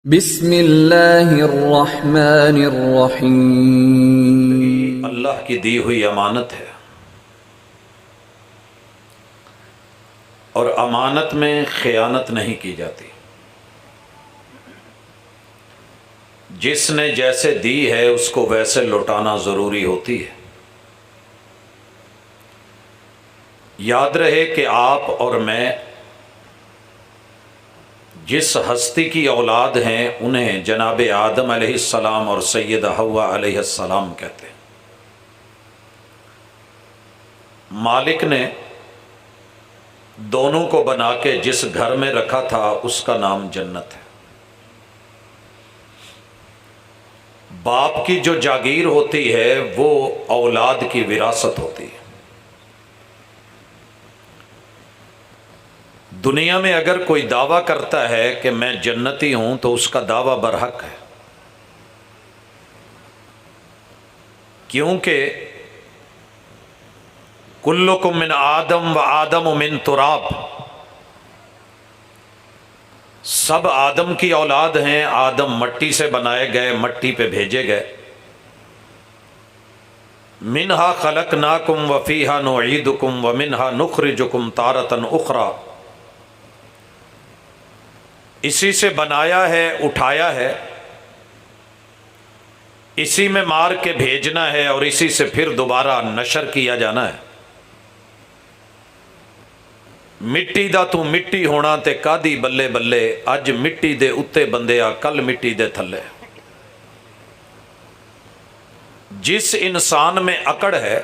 بسم اللہ الرحمن الرحیم۔ اللہ کی دی ہوئی امانت ہے، اور امانت میں خیانت نہیں کی جاتی۔ جس نے جیسے دی ہے اس کو ویسے لوٹانا ضروری ہوتی ہے۔ یاد رہے کہ آپ اور میں جس ہستی کی اولاد ہیں انہیں جناب آدم علیہ السلام اور سیدہ حوا علیہ السلام کہتے ہیں۔ مالک نے دونوں کو بنا کے جس گھر میں رکھا تھا اس کا نام جنت ہے۔ باپ کی جو جاگیر ہوتی ہے وہ اولاد کی وراثت ہوتی ہے۔ دنیا میں اگر کوئی دعویٰ کرتا ہے کہ میں جنتی ہوں تو اس کا دعویٰ برحق ہے، کیونکہ کلکم من آدم و آدم من تراب، سب آدم کی اولاد ہیں، آدم مٹی سے بنائے گئے، مٹی پہ بھیجے گئے۔ منہا خلقناکم وفیہا نعیدکم ومنہا نخرجکم تارۃ اخری، اسی سے بنایا ہے، اٹھایا ہے، اسی میں مار کے بھیجنا ہے، اور اسی سے پھر دوبارہ نشر کیا جانا ہے۔ مٹی دا تو مٹی ہونا تے کادی بلے بلے، اج مٹی دے اتے بندیا کل مٹی دے تھلے۔ جس انسان میں اکڑ ہے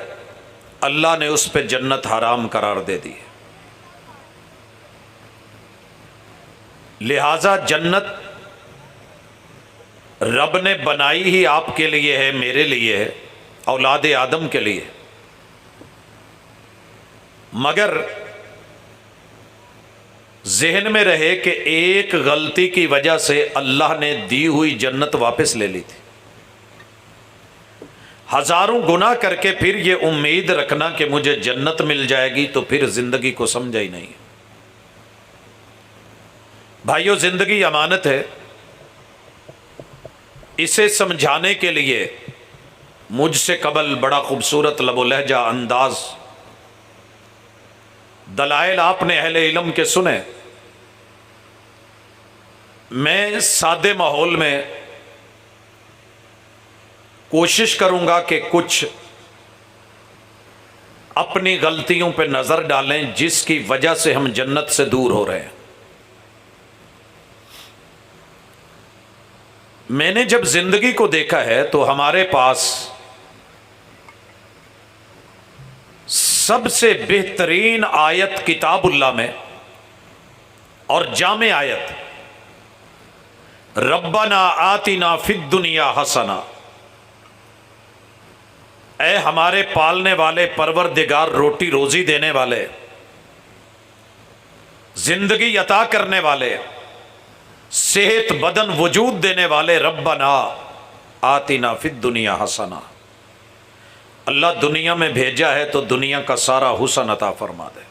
اللہ نے اس پہ جنت حرام قرار دے دی ہے۔ لہذا جنت رب نے بنائی ہی آپ کے لیے ہے، میرے لیے ہے، اولاد آدم کے لیے، مگر ذہن میں رہے کہ ایک غلطی کی وجہ سے اللہ نے دی ہوئی جنت واپس لے لی تھی۔ ہزاروں گناہ کر کے پھر یہ امید رکھنا کہ مجھے جنت مل جائے گی تو پھر زندگی کو سمجھا ہی نہیں۔ بھائیو، زندگی امانت ہے، اسے سمجھانے کے لیے مجھ سے قبل بڑا خوبصورت لب و لہجہ انداز دلائل آپ نے اہل علم کے سنے۔ میں سادے ماحول میں کوشش کروں گا کہ کچھ اپنی غلطیوں پہ نظر ڈالیں جس کی وجہ سے ہم جنت سے دور ہو رہے ہیں۔ میں نے جب زندگی کو دیکھا ہے تو ہمارے پاس سب سے بہترین آیت کتاب اللہ میں اور جامع آیت ربنا آتنا فی الدنیا حسنہ، اے ہمارے پالنے والے پروردگار، روٹی روزی دینے والے، زندگی عطا کرنے والے، صحت بدن وجود دینے والے، ربنا آتنا فی الدنیا حسنہ، اللہ دنیا میں بھیجا ہے تو دنیا کا سارا حسن عطا فرما دے۔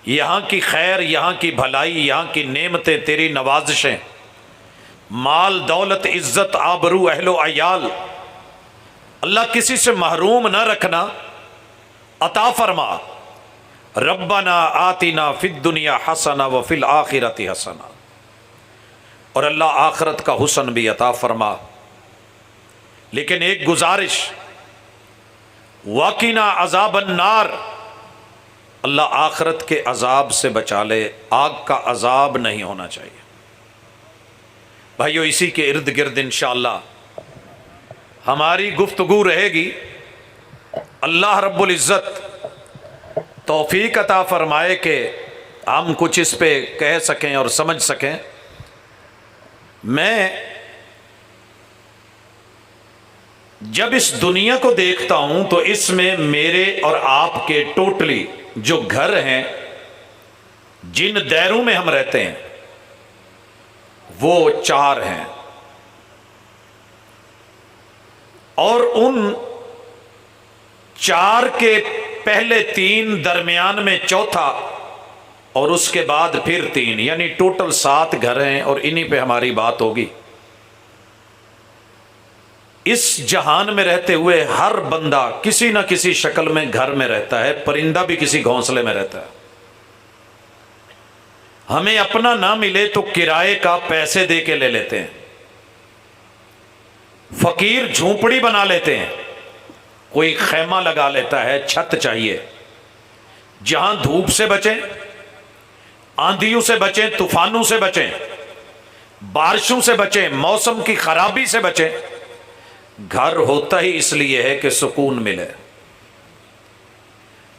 یہاں کی خیر، یہاں کی بھلائی، یہاں کی نعمتیں، تیری نوازشیں، مال دولت عزت آبرو اہل و عیال، اللہ کسی سے محروم نہ رکھنا، عطا فرما۔ ربنا آتنا فی الدنیا حسنہ وفی الآخرۃ حسنہ، اور اللہ آخرت کا حسن بھی عطا فرما۔ لیکن ایک گزارش، وَقِنَا عَذَابَ النَّارِ، اللہ آخرت کے عذاب سے بچا لے، آگ کا عذاب نہیں ہونا چاہیے۔ بھائیو، اسی کے ارد گرد انشاءاللہ ہماری گفتگو رہے گی۔ اللہ رب العزت توفیق عطا فرمائے کہ ہم کچھ اس پہ کہہ سکیں اور سمجھ سکیں۔ میں جب اس دنیا کو دیکھتا ہوں تو اس میں میرے اور آپ کے ٹوٹلی جو گھر ہیں، جن دائروں میں ہم رہتے ہیں، وہ 4 ہیں، اور ان 4 کے پہلے 3 درمیان میں چوتھا اور اس کے بعد پھر 3، یعنی ٹوٹل 7 گھر ہیں، اور انہی پہ ہماری بات ہوگی۔ اس جہان میں رہتے ہوئے ہر بندہ کسی نہ کسی شکل میں گھر میں رہتا ہے، پرندہ بھی کسی گھونسلے میں رہتا ہے۔ ہمیں اپنا نہ ملے تو کرائے کا پیسے دے کے لے لیتے ہیں، فقیر جھونپڑی بنا لیتے ہیں، کوئی خیمہ لگا لیتا ہے، چھت چاہیے، جہاں دھوپ سے بچیں، آندھیوں سے بچیں، طوفانوں سے بچیں، بارشوں سے بچیں، موسم کی خرابی سے بچیں۔ گھر ہوتا ہی اس لیے ہے کہ سکون ملے،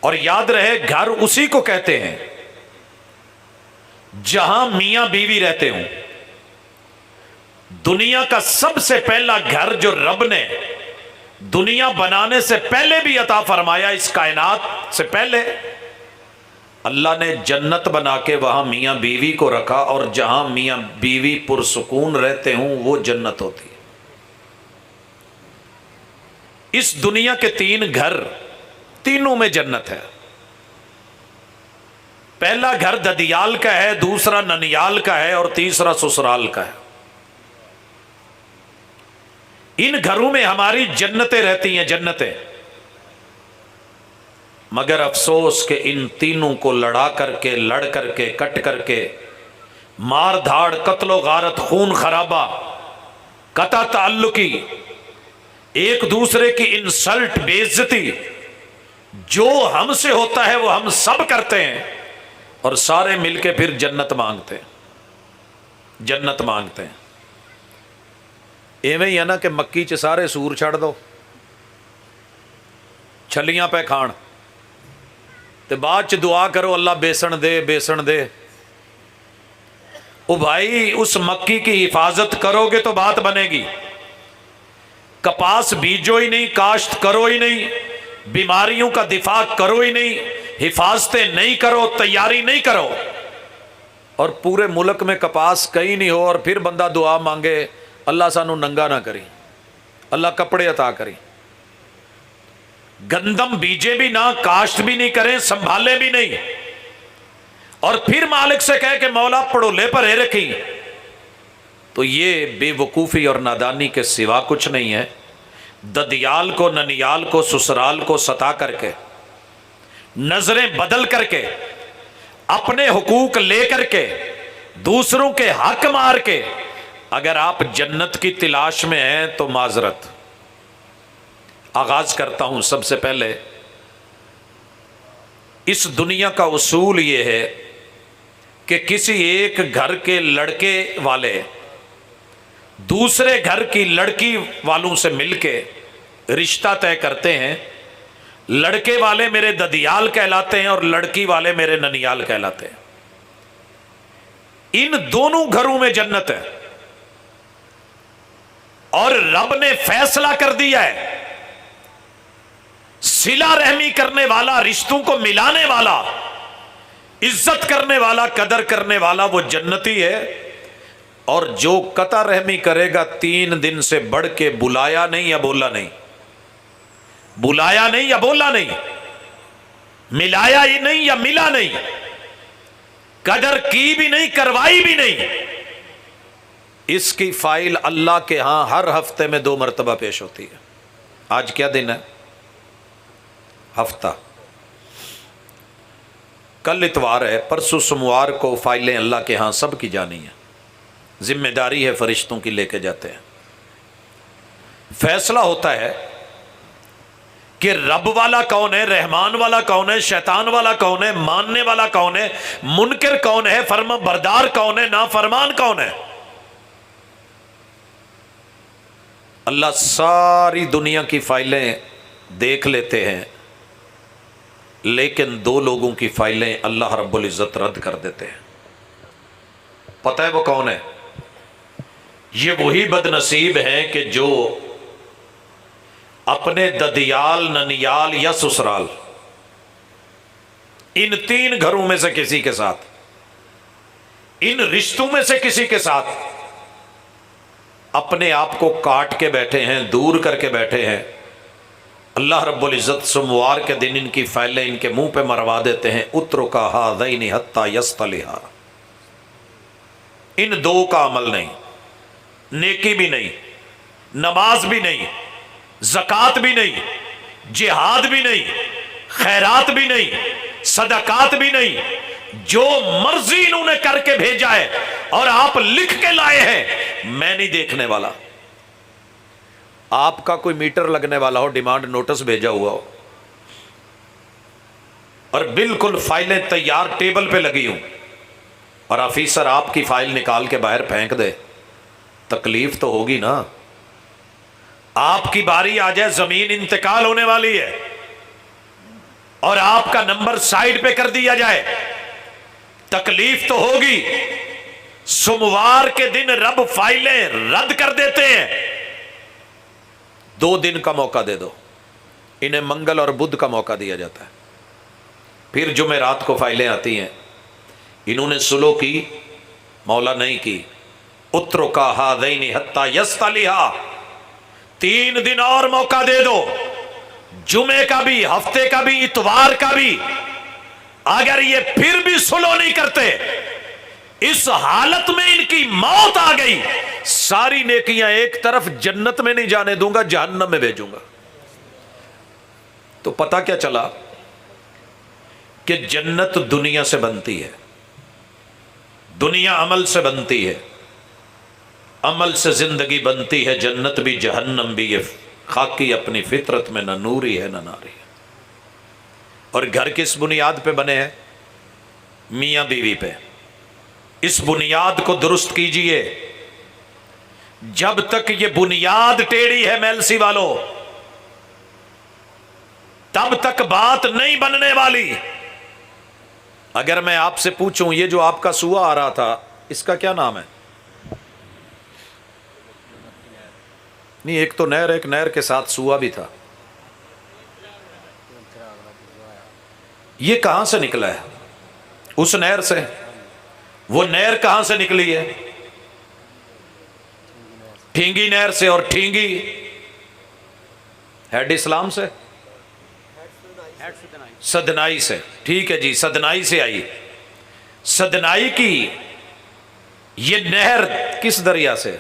اور یاد رہے گھر اسی کو کہتے ہیں جہاں میاں بیوی رہتے ہوں۔ دنیا کا سب سے پہلا گھر جو رب نے دنیا بنانے سے پہلے بھی عطا فرمایا، اس کائنات سے پہلے اللہ نے جنت بنا کے وہاں میاں بیوی کو رکھا، اور جہاں میاں بیوی پرسکون رہتے ہوں وہ جنت ہوتی ہے۔ اس دنیا کے 3 گھر، تینوں میں جنت ہے۔ پہلا گھر ددیال کا ہے، دوسرا ننیال کا ہے، اور تیسرا سسرال کا ہے۔ ان گھروں میں ہماری جنتیں رہتی ہیں، جنتیں۔ مگر افسوس کہ ان تینوں کو لڑ کر کے کٹ کر کے، مار دھاڑ، قتل و غارت، خون خرابہ، قطع تعلقی، ایک دوسرے کی انسلٹ، بے عزتی، جو ہم سے ہوتا ہے وہ ہم سب کرتے ہیں، اور سارے مل کے پھر جنت مانگتے ہیں، جنت مانگتے ہیں۔ ایویں ہی ہے نا کہ مکی چ سارے سور چھڑ دو، چھلیاں پہ کھان، تے بعد چ دعا کرو اللہ بیسن دے، بیسن دے۔ او بھائی، اس مکی کی حفاظت کرو گے تو بات بنے گی۔ کپاس بیجو ہی نہیں، کاشت کرو ہی نہیں، بیماریوں کا دفاع کرو ہی نہیں، حفاظتیں نہیں کرو، تیاری نہیں کرو، اور پورے ملک میں کپاس کہیں نہیں ہو، اور پھر بندہ دعا مانگے اللہ سانو ننگا نہ کری، اللہ کپڑے عطا کری۔ گندم بیجے بھی نہ، کاشت بھی نہیں کریں، سنبھالے بھی نہیں، اور پھر مالک سے کہے کہ مولا پڑولے پر ہے رکھی، تو یہ بے وقوفی اور نادانی کے سوا کچھ نہیں ہے۔ ددیال کو، ننیال کو، سسرال کو ستا کر کے، نظریں بدل کر کے، اپنے حقوق لے کر کے، دوسروں کے حق مار کے، اگر آپ جنت کی تلاش میں ہیں تو معذرت۔ آغاز کرتا ہوں سب سے پہلے، اس دنیا کا اصول یہ ہے کہ کسی ایک گھر کے لڑکے والے دوسرے گھر کی لڑکی والوں سے مل کے رشتہ طے کرتے ہیں۔ لڑکے والے میرے ددیال کہلاتے ہیں، اور لڑکی والے میرے ننیال کہلاتے ہیں۔ ان دونوں گھروں میں جنت ہے، اور رب نے فیصلہ کر دیا ہے، صلہ رحمی کرنے والا، رشتوں کو ملانے والا، عزت کرنے والا، قدر کرنے والا وہ جنتی ہے، اور جو قطع رحمی کرے گا 3 دن سے بڑھ کے بلایا نہیں یا بولا نہیں، بلایا نہیں یا بولا نہیں، ملایا ہی نہیں یا ملا نہیں، قدر کی بھی نہیں، کروائی بھی نہیں، اس کی فائل اللہ کے ہاں ہر ہفتے میں 2 مرتبہ پیش ہوتی ہے۔ آج کیا دن ہے؟ ہفتہ۔ کل اتوار ہے، پرسوں سوموار کو فائلیں اللہ کے ہاں سب کی جانی ہیں، ذمہ داری ہے، فرشتوں کی لے کے جاتے ہیں۔ فیصلہ ہوتا ہے کہ رب والا کون ہے، رحمان والا کون ہے، شیطان والا کون ہے، ماننے والا کون ہے، منکر کون ہے، فرما بردار کون ہے، نافرمان کون ہے۔ اللہ ساری دنیا کی فائلیں دیکھ لیتے ہیں، لیکن 2 لوگوں کی فائلیں اللہ رب العزت رد کر دیتے ہیں۔ پتہ ہے وہ کون ہے؟ یہ وہی بد نصیب ہیں کہ جو اپنے ددیال، ننیال یا سسرال، ان 3 گھروں میں سے کسی کے ساتھ، ان رشتوں میں سے کسی کے ساتھ اپنے آپ کو کاٹ کے بیٹھے ہیں، دور کر کے بیٹھے ہیں، اللہ رب العزت سوموار کے دن ان کی فائلیں ان کے منہ پہ مروا دیتے ہیں، اترکا ھذین حتی یصطلحا۔ ان دو کا عمل نہیں، نیکی بھی نہیں، نماز بھی نہیں، زکوٰۃ بھی نہیں، جہاد بھی نہیں، خیرات بھی نہیں، صدقات بھی نہیں، جو مرضی انہوں نے کر کے بھیجا ہے اور آپ لکھ کے لائے ہیں، میں نہیں دیکھنے والا۔ آپ کا کوئی میٹر لگنے والا ہو، ڈیمانڈ نوٹس بھیجا ہوا ہو اور بالکل فائلیں تیار ٹیبل پہ لگی ہوں، اور آفیسر آپ کی فائل نکال کے باہر پھینک دے، تکلیف تو ہوگی نا۔ آپ کی باری آ جائے، زمین انتقال ہونے والی ہے اور آپ کا نمبر سائڈ پہ کر دیا جائے، تکلیف تو ہوگی۔ سوموار کے دن رب فائلیں رد کر دیتے ہیں، 2 دن کا موقع دے دو، انہیں منگل اور بدھ کا موقع دیا جاتا ہے، پھر جمعرات کو فائلیں آتی ہیں۔ انہوں نے سلو کی، مولا نہیں کی، اترکا ھذین حتی یصطلحا، 3 دن اور موقع دے دو، جمعے کا بھی، ہفتے کا بھی، اتوار کا بھی۔ اگر یہ پھر بھی سلو نہیں کرتے، اس حالت میں ان کی موت آ گئی، ساری نیکیاں ایک طرف، جنت میں نہیں جانے دوں گا، جہنم میں بھیجوں گا۔ تو پتہ کیا چلا کہ جنت دنیا سے بنتی ہے، دنیا عمل سے بنتی ہے، عمل سے زندگی بنتی ہے، جنت بھی جہنم بھی۔ یہ خاکی اپنی فطرت میں نہ نوری ہے نہ ناری ہے۔ اور گھر کس بنیاد پہ بنے ہیں؟ میاں بیوی پہ۔ اس بنیاد کو درست کیجئے، جب تک یہ بنیاد ٹیڑھی ہے میلسی والو، تب تک بات نہیں بننے والی۔ اگر میں آپ سے پوچھوں، یہ جو آپ کا سوا آ رہا تھا، اس کا کیا نام ہے؟ نہیں، ایک تو نہر، ایک نہر کے ساتھ سوا بھی تھا، یہ کہاں سے نکلا ہے؟ اس نہر سے۔ وہ نہر کہاں سے نکلی ہے؟ ٹھینگی نہر سے، اور ٹھینگی ہیڈ اسلام سے، سدنائی سے۔ ٹھیک ہے جی، سدنائی سے آئی۔ سدنائی کی یہ نہر کس دریا سے؟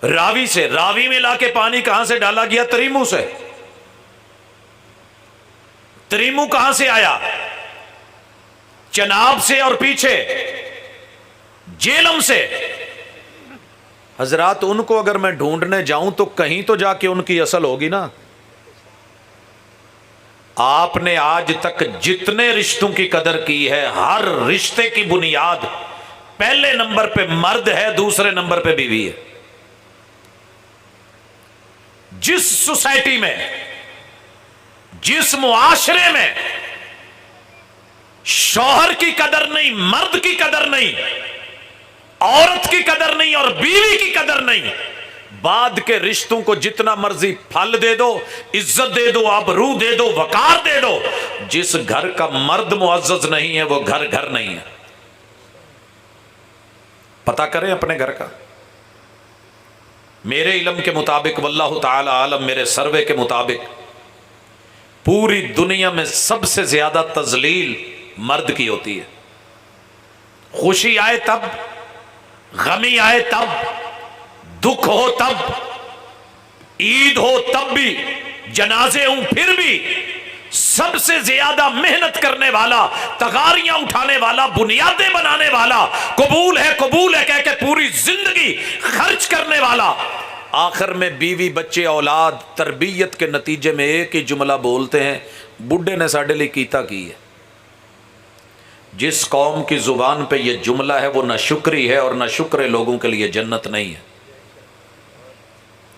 راوی سے۔ راوی میں لا کے پانی کہاں سے ڈالا گیا؟ تریمو سے۔ تریمو کہاں سے آیا؟ چناب سے، اور پیچھے جیلم سے۔ حضرات، ان کو اگر میں ڈھونڈنے جاؤں تو کہیں تو جا کے ان کی اصل ہوگی نا۔ آپ نے آج تک جتنے رشتوں کی قدر کی ہے، ہر رشتے کی بنیاد پہلے نمبر پہ مرد ہے، دوسرے نمبر پہ بیوی ہے۔ جس سوسائٹی میں، جس معاشرے میں شوہر کی قدر نہیں، مرد کی قدر نہیں، عورت کی قدر نہیں، اور بیوی کی قدر نہیں، بعد کے رشتوں کو جتنا مرضی پھل دے دو، عزت دے دو، آبرو دے دو، وقار دے دو، جس گھر کا مرد معزز نہیں ہے، وہ گھر گھر نہیں ہے۔ پتہ کریں اپنے گھر کا۔ میرے علم کے مطابق، واللہ تعالی عالم، میرے سروے کے مطابق، پوری دنیا میں سب سے زیادہ تذلیل مرد کی ہوتی ہے۔ خوشی آئے تب، غمی آئے تب، دکھ ہو تب، عید ہو تب بھی، جنازے ہوں پھر بھی، سب سے زیادہ محنت کرنے والا، تغاریاں اٹھانے والا، بنیادیں بنانے والا، قبول ہے کہہ کے پوری زندگی خرچ کرنے والا، آخر میں بیوی بچے اولاد تربیت کے نتیجے میں ایک ہی جملہ بولتے ہیں، بڈھے نے ساڈے لیے کیتا کی ہے۔ جس قوم کی زبان پہ یہ جملہ ہے، وہ نہ شکری ہے، اور نہ شکر لوگوں کے لیے جنت نہیں ہے۔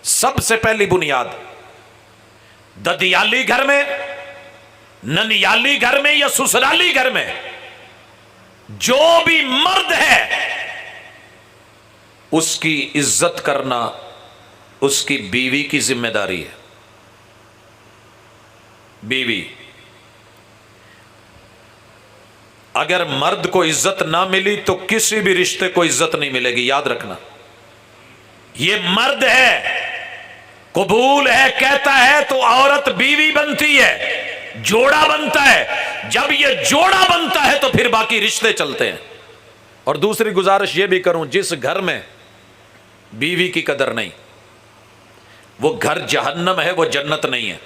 سب سے پہلی بنیاد ددیالی گھر میں، ننیالی گھر میں یا سسرالی گھر میں، جو بھی مرد ہے اس کی عزت کرنا اس کی بیوی کی ذمہ داری ہے۔ بیوی، اگر مرد کو عزت نہ ملی تو کسی بھی رشتے کو عزت نہیں ملے گی، یاد رکھنا۔ یہ مرد ہے، قبول ہے کہتا ہے تو عورت بیوی بنتی ہے، جوڑا بنتا ہے۔ جب یہ جوڑا بنتا ہے تو پھر باقی رشتے چلتے ہیں۔ اور دوسری گزارش یہ بھی کروں، جس گھر میں بیوی کی قدر نہیں، وہ گھر جہنم ہے، وہ جنت نہیں ہے۔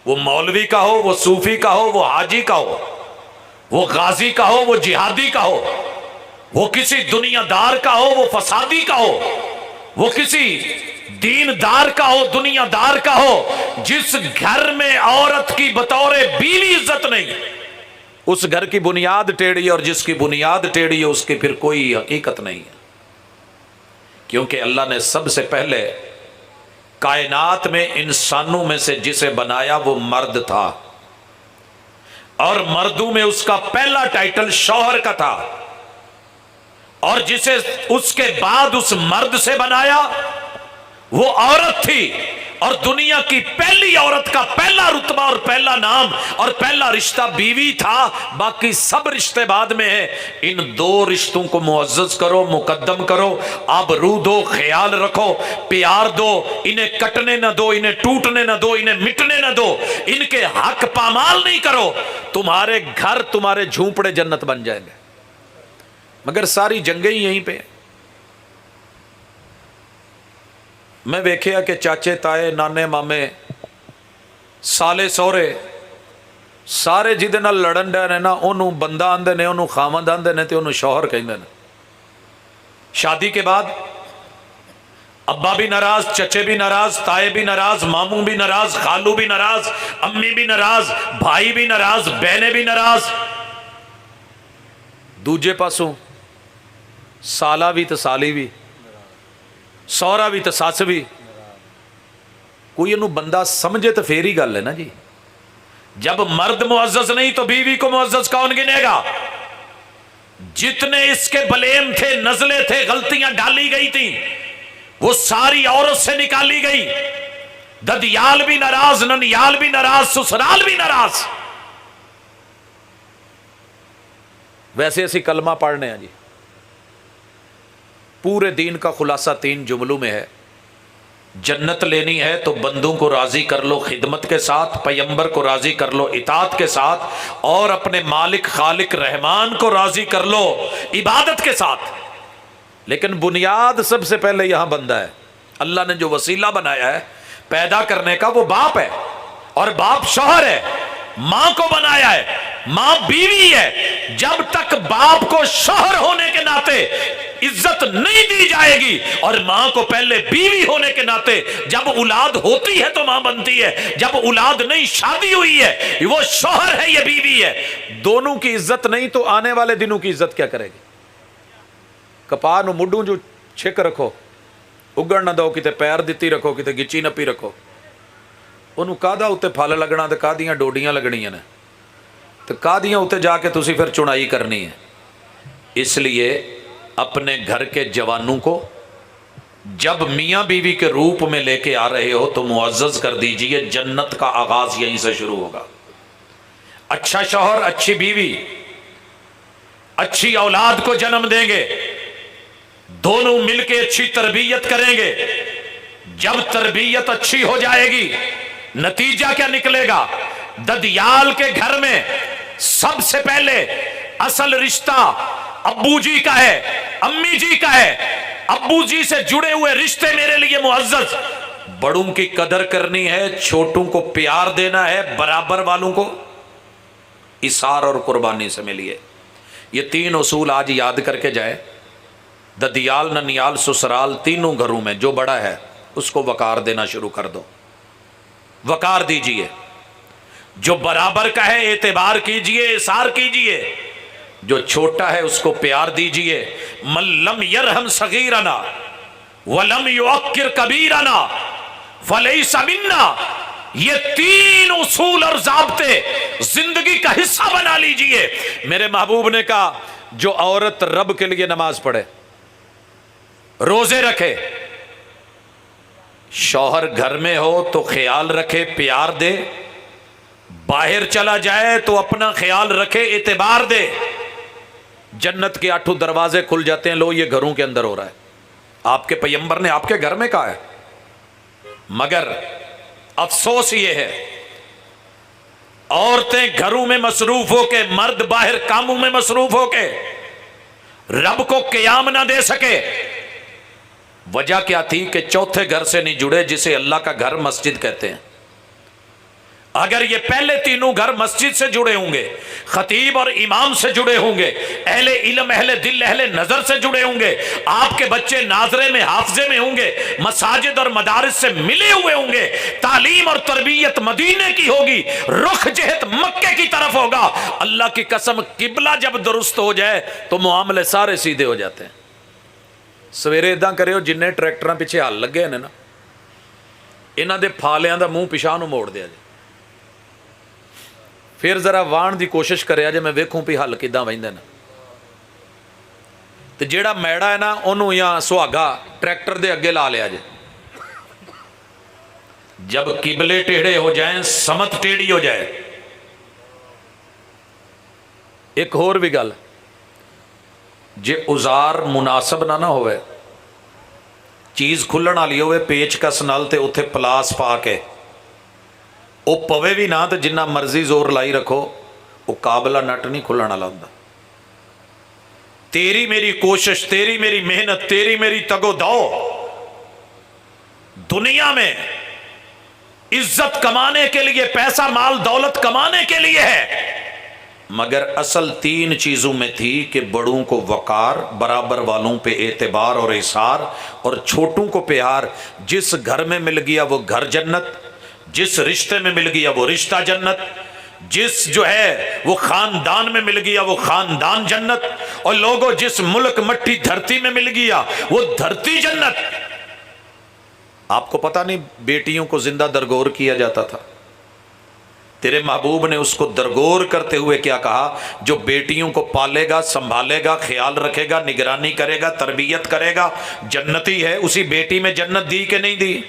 وہ مولوی کا ہو، وہ صوفی کا ہو، وہ حاجی کا ہو، وہ غازی کا ہو، وہ جہادی کا ہو، وہ کسی دنیا دار کا ہو، وہ فسادی کا ہو، وہ کسی دین دار کا ہو، دنیا دار کا ہو، جس گھر میں عورت کی بطور بیوی عزت نہیں، اس گھر کی بنیاد ٹیڑھی، اور جس کی بنیاد ٹیڑھی ہے اس کی پھر کوئی حقیقت نہیں ہے۔ کیونکہ اللہ نے سب سے پہلے کائنات میں انسانوں میں سے جسے بنایا وہ مرد تھا، اور مردوں میں اس کا پہلا ٹائٹل شوہر کا تھا، اور جسے اس کے بعد اس مرد سے بنایا وہ عورت تھی، اور دنیا کی پہلی عورت کا پہلا رتبہ اور پہلا نام اور پہلا رشتہ بیوی تھا، باقی سب رشتے بعد میں ہیں۔ ان دو رشتوں کو معزز کرو، مقدم کرو، آبرو دو، خیال رکھو، پیار دو، انہیں کٹنے نہ دو، انہیں ٹوٹنے نہ دو، انہیں مٹنے نہ دو، ان کے حق پامال نہیں کرو، تمہارے گھر، تمہارے جھونپڑے جنت بن جائیں گے۔ مگر ساری جنگیں ہی یہیں پہ۔ میں ویکھیا کہ چاچے تائے نانے مامے سالے سورے سارے جہدے نال لڑن ڈے نے نا، انہوں بندہ آندے نے، انہوں خامند آندے نے، تے انہوں شوہر کہندے نے۔ شادی کے بعد ابا بھی ناراض، چچے بھی ناراض، تائے بھی ناراض، ماموں بھی ناراض، خالو بھی ناراض، امی بھی ناراض، بھائی بھی ناراض، بہنیں بھی ناراض۔ دوجے پاسوں سالہ بھی تے سالی بھی، سورا بھی تے ساس بھی۔ کوئی انہوں بندہ سمجھے تو پھر ہی گل ہے نا جی۔ جب مرد معزز نہیں تو بیوی کو معزز کون گنے گا؟ جتنے اس کے بلیم تھے، نزلے تھے، غلطیاں ڈالی گئی تھیں، وہ ساری عورت سے نکالی گئی۔ ددیال بھی ناراض، ننیال بھی ناراض، سسرال بھی ناراض۔ ویسے اسی کلمہ پڑھنے ہیں جی۔ پورے دین کا خلاصہ 3 جملوں میں ہے۔ جنت لینی ہے تو بندوں کو راضی کر لو خدمت کے ساتھ، پیغمبر کو راضی کر لو اطاعت کے ساتھ، اور اپنے مالک خالق رحمان کو راضی کر لو عبادت کے ساتھ۔ لیکن بنیاد سب سے پہلے یہاں بندہ ہے۔ اللہ نے جو وسیلہ بنایا ہے پیدا کرنے کا وہ باپ ہے، اور باپ شوہر ہے۔ ماں کو بنایا ہے، ماں بیوی ہے۔ جب تک باپ کو شوہر ہونے کے ناطے عزت نہیں دی جائے گی، اور ماں کو پہلے بیوی ہونے کے ناطے، جب اولاد ہوتی ہے تو ماں بنتی ہے، جب اولاد نہیں شادی ہوئی ہے، وہ شوہر ہے، یہ بیوی ہے، دونوں کی عزت نہیں تو آنے والے دنوں کی عزت کیا کرے گی؟ کپاہ نو مڈوں جو چھک رکھو، اگڑ نہ دو، کتے پیر دیتی رکھو، کتے گچی نپی رکھو، انہوں کادہ ہوتے پھل لگنا تے کادیاں ڈوڈیاں لگنیاں نے، تو کادیاں ہوتے جا کے تسی پھر چنائی کرنی ہے۔ اس لیے اپنے گھر کے جوانوں کو جب میاں بیوی کے روپ میں لے کے آ رہے ہو تو معزز کر دیجئے، جنت کا آغاز یہیں سے شروع ہوگا۔ اچھا شوہر، اچھی بیوی، اچھی اولاد کو جنم دیں گے، دونوں مل کے اچھی تربیت کریں گے۔ جب تربیت اچھی ہو جائے گی، نتیجہ کیا نکلے گا؟ ددیال کے گھر میں سب سے پہلے اصل رشتہ ابو جی کا ہے، امی جی کا ہے۔ ابو جی سے جڑے ہوئے رشتے میرے لیے معزز۔ بڑوں کی قدر کرنی ہے، چھوٹوں کو پیار دینا ہے، برابر والوں کو اثار اور قربانی سے ملیے۔ یہ 3 اصول آج یاد کر کے جائے۔ ددیال، ننیال، سسرال، تینوں گھروں میں جو بڑا ہے اس کو وقار دینا شروع کر دو، وقار دیجئے۔ جو برابر کا ہے اعتبار کیجئے، اثار کیجئے۔ جو چھوٹا ہے اس کو پیار دیجئے۔ من لم یرحم صغیرنا ولم یوقر کبیرنا فلیس منا۔ یہ 3 اصول اور ضابطے زندگی کا حصہ بنا لیجئے۔ میرے محبوب نے کہا جو عورت رب کے لیے نماز پڑھے، روزے رکھے، شوہر گھر میں ہو تو خیال رکھے، پیار دے، باہر چلا جائے تو اپنا خیال رکھے، اعتبار دے، جنت کے 8 دروازے کھل جاتے ہیں۔ لو یہ گھروں کے اندر ہو رہا ہے۔ آپ کے پیغمبر نے آپ کے گھر میں کہا ہے مگر افسوس یہ ہے عورتیں گھروں میں مصروف ہو کے، مرد باہر کاموں میں مصروف ہو کے رب کو قیام نہ دے سکے۔ وجہ کیا تھی کہ چوتھے گھر سے نہیں جڑے جسے اللہ کا گھر مسجد کہتے ہیں۔ اگر یہ پہلے تینوں گھر مسجد سے جڑے ہوں گے، خطیب اور امام سے جڑے ہوں گے، اہل علم، اہل دل، اہل نظر سے جڑے ہوں گے، آپ کے بچے ناظرے میں، حافظے میں ہوں گے، مساجد اور مدارس سے ملے ہوئے ہوں گے، تعلیم اور تربیت مدینے کی ہوگی، رخ جہت مکے کی طرف ہوگا، اللہ کی قسم قبلہ جب درست ہو جائے تو معاملے سارے سیدھے ہو جاتے ہیں۔ سویرے اداں کرے ہو جنہیں ٹریکٹراں پیچھے ہل لگے ہیں نا، انہاں دے پھالیاں دا منہ پیچھے نو موڑ دیا جی، پھر ذرا وان دی کوشش کرے جے میں ویکھوں بھی حل کداں ویندے نا، تے جیڑا میڑا ہے نا انہوں یا سہاگا ٹریکٹر دے اگے لا لیا جے۔ جب قبلے ٹیڑھے ہو جائیں، سمت ٹیڑھی ہو جائے۔ ایک اور بھی گل، جے اوزار مناسب نہ ہوئے، چیز کھلن والی ہوئے پیچ کس نال تے اتھے پلاس پا کے وہ پوے بھی نہ تو جنہ مرضی زور لائی رکھو وہ قابلہ نٹ نہیں کھلن والا ہوندا۔ تیری میری کوشش، تیری میری محنت، تیری میری تگو دو دنیا میں عزت کمانے کے لیے، پیسہ مال دولت کمانے کے لیے ہے، مگر اصل تین چیزوں میں تھی کہ بڑوں کو وقار، برابر والوں پہ اعتبار اور احسار، اور چھوٹوں کو پیار۔ جس گھر میں مل گیا وہ گھر جنت، جس رشتے میں مل گیا وہ رشتہ جنت، جس جو ہے وہ خاندان میں مل گیا وہ خاندان جنت، اور لوگوں جس ملک مٹی دھرتی میں مل گیا وہ دھرتی جنت۔ آپ کو پتہ نہیں بیٹیوں کو زندہ درگور کیا جاتا تھا؟ تیرے محبوب نے اس کو درگور کرتے ہوئے کیا کہا؟ جو بیٹیوں کو پالے گا، سنبھالے گا، خیال رکھے گا، نگرانی کرے گا، تربیت کرے گا، جنتی ہے۔ اسی بیٹی میں جنت دی کہ نہیں دی؟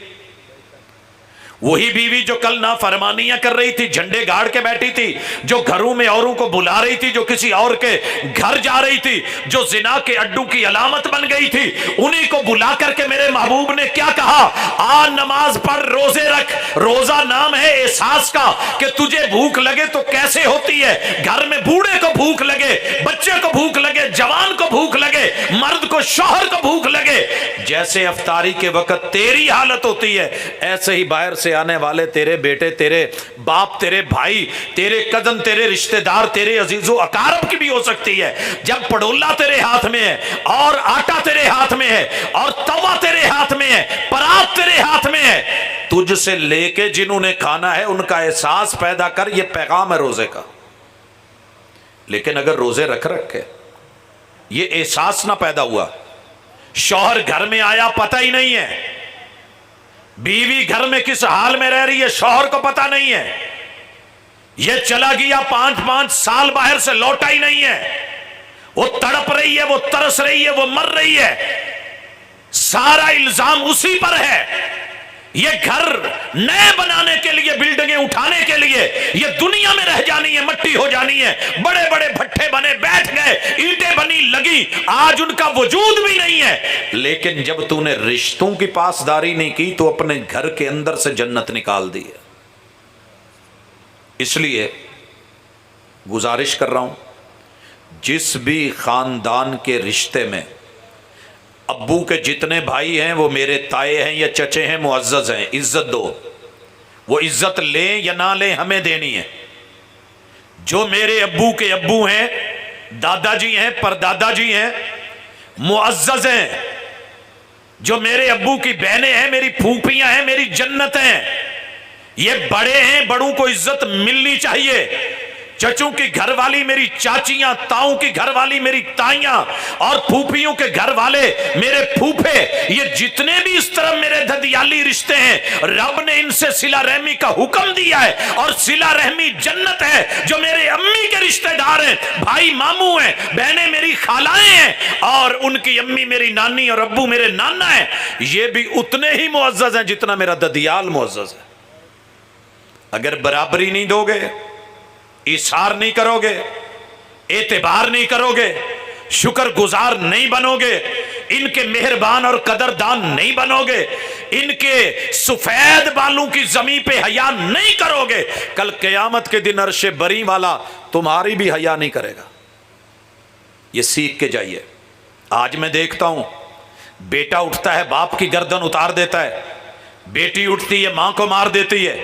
وہی بیوی جو کل نافرمانیاں کر رہی تھی، جھنڈے گاڑ کے بیٹھی تھی، جو گھروں میں اوروں کو بلا رہی تھی، جو کسی اور کے گھر جا رہی تھی، جو زنا کے اڈو کی علامت بن گئی تھی، انہی کو بلا کر کے میرے محبوب نے کیا کہا؟ آ نماز پڑھ، روزے رکھ۔ روزہ نام ہے احساس کا کہ تجھے بھوک لگے تو کیسے ہوتی ہے۔ گھر میں بوڑھے کو بھوک لگے، بچے کو بھوک لگے، جوان کو بھوک لگے، مرد کو، شوہر کو بھوک لگے، جیسے افطاری کے وقت تیری حالت ہوتی ہے، ایسے ہی باہر سے آنے والے تیرے بیٹے، تیرے باپ، تیرے بھائی، تیرے کزن، تیرے رشتہ دار، تیرے عزیز و اقارب کی بھی ہو سکتی ہے۔ جب پڑولا تیرے ہاتھ میں ہے، اور آٹا تیرے ہاتھ میں ہے، اور توا تیرے ہاتھ میں ہے، پرات تیرے ہاتھ میں ہے، تجھ سے لے کے جنہوں نے کھانا ہے ان کا احساس پیدا کر۔ یہ پیغام ہے روزے کا۔ لیکن اگر روزے رکھ کے یہ احساس نہ پیدا ہوا، شوہر گھر میں آیا پتہ ہی نہیں ہے، بیوی گھر میں کس حال میں رہ رہی ہے شوہر کو پتہ نہیں ہے، یہ چلا گیا 5 سال باہر سے لوٹا ہی نہیں ہے، وہ تڑپ رہی ہے، وہ ترس رہی ہے، وہ مر رہی ہے، سارا الزام اسی پر ہے۔ یہ گھر نئے بنانے کے لیے، بلڈنگیں اٹھانے کے لیے، یہ دنیا میں رہ جانی ہے، مٹی ہو جانی ہے۔ بڑے بڑے بھٹے بنے، بیٹھ گئے، اینٹیں بنی، لگی، آج ان کا وجود بھی نہیں ہے۔ لیکن جب تو نے رشتوں کی پاسداری نہیں کی تو اپنے گھر کے اندر سے جنت نکال دی ہے۔ اس لیے گزارش کر رہا ہوں، جس بھی خاندان کے رشتے میں ابو کے جتنے بھائی ہیں وہ میرے تائے ہیں یا چچے ہیں، معزز ہیں، عزت دو۔ وہ عزت لیں یا نہ لیں ہمیں دینی ہے۔ جو میرے ابو کے ابو ہیں، دادا جی ہیں، پردادا جی ہیں، معزز ہیں۔ جو میرے ابو کی بہنیں ہیں، میری پھوپھیاں ہیں، میری جنت ہیں، یہ بڑے ہیں، بڑوں کو عزت ملنی چاہیے۔ چچوں کی گھر والی میری چاچیاں، تاؤں کی گھر والی میری تائیاں، اور پھوپھیوں کے گھر والے میرے پھوپھے، یہ جتنے بھی اس طرح میرے ددیالی رشتے ہیں، رب نے ان سے صلہ رحمی کا حکم دیا ہے، اور صلہ رحمی جنت ہے۔ جو میرے امی کے رشتہ دار ہیں، بھائی ماموں ہیں، بہنیں میری خالائیں ہیں، اور ان کی امی میری نانی اور ابو میرے نانا ہیں، یہ بھی اتنے ہی معزز ہیں جتنا میرا ددیال معزز ہے۔ اگر برابری نہیں دو گے، ایثار نہیں کرو گے، اعتبار نہیں کرو گے، شکر گزار نہیں بنو گے، ان کے مہربان اور قدردان نہیں بنو گے، ان کے سفید بالوں کی زمین پہ حیا نہیں کرو گے، کل قیامت کے دن عرش بری والا تمہاری بھی حیا نہیں کرے گا۔ یہ سیکھ کے جائیے۔ آج میں دیکھتا ہوں بیٹا اٹھتا ہے باپ کی گردن اتار دیتا ہے، بیٹی اٹھتی ہے ماں کو مار دیتی ہے،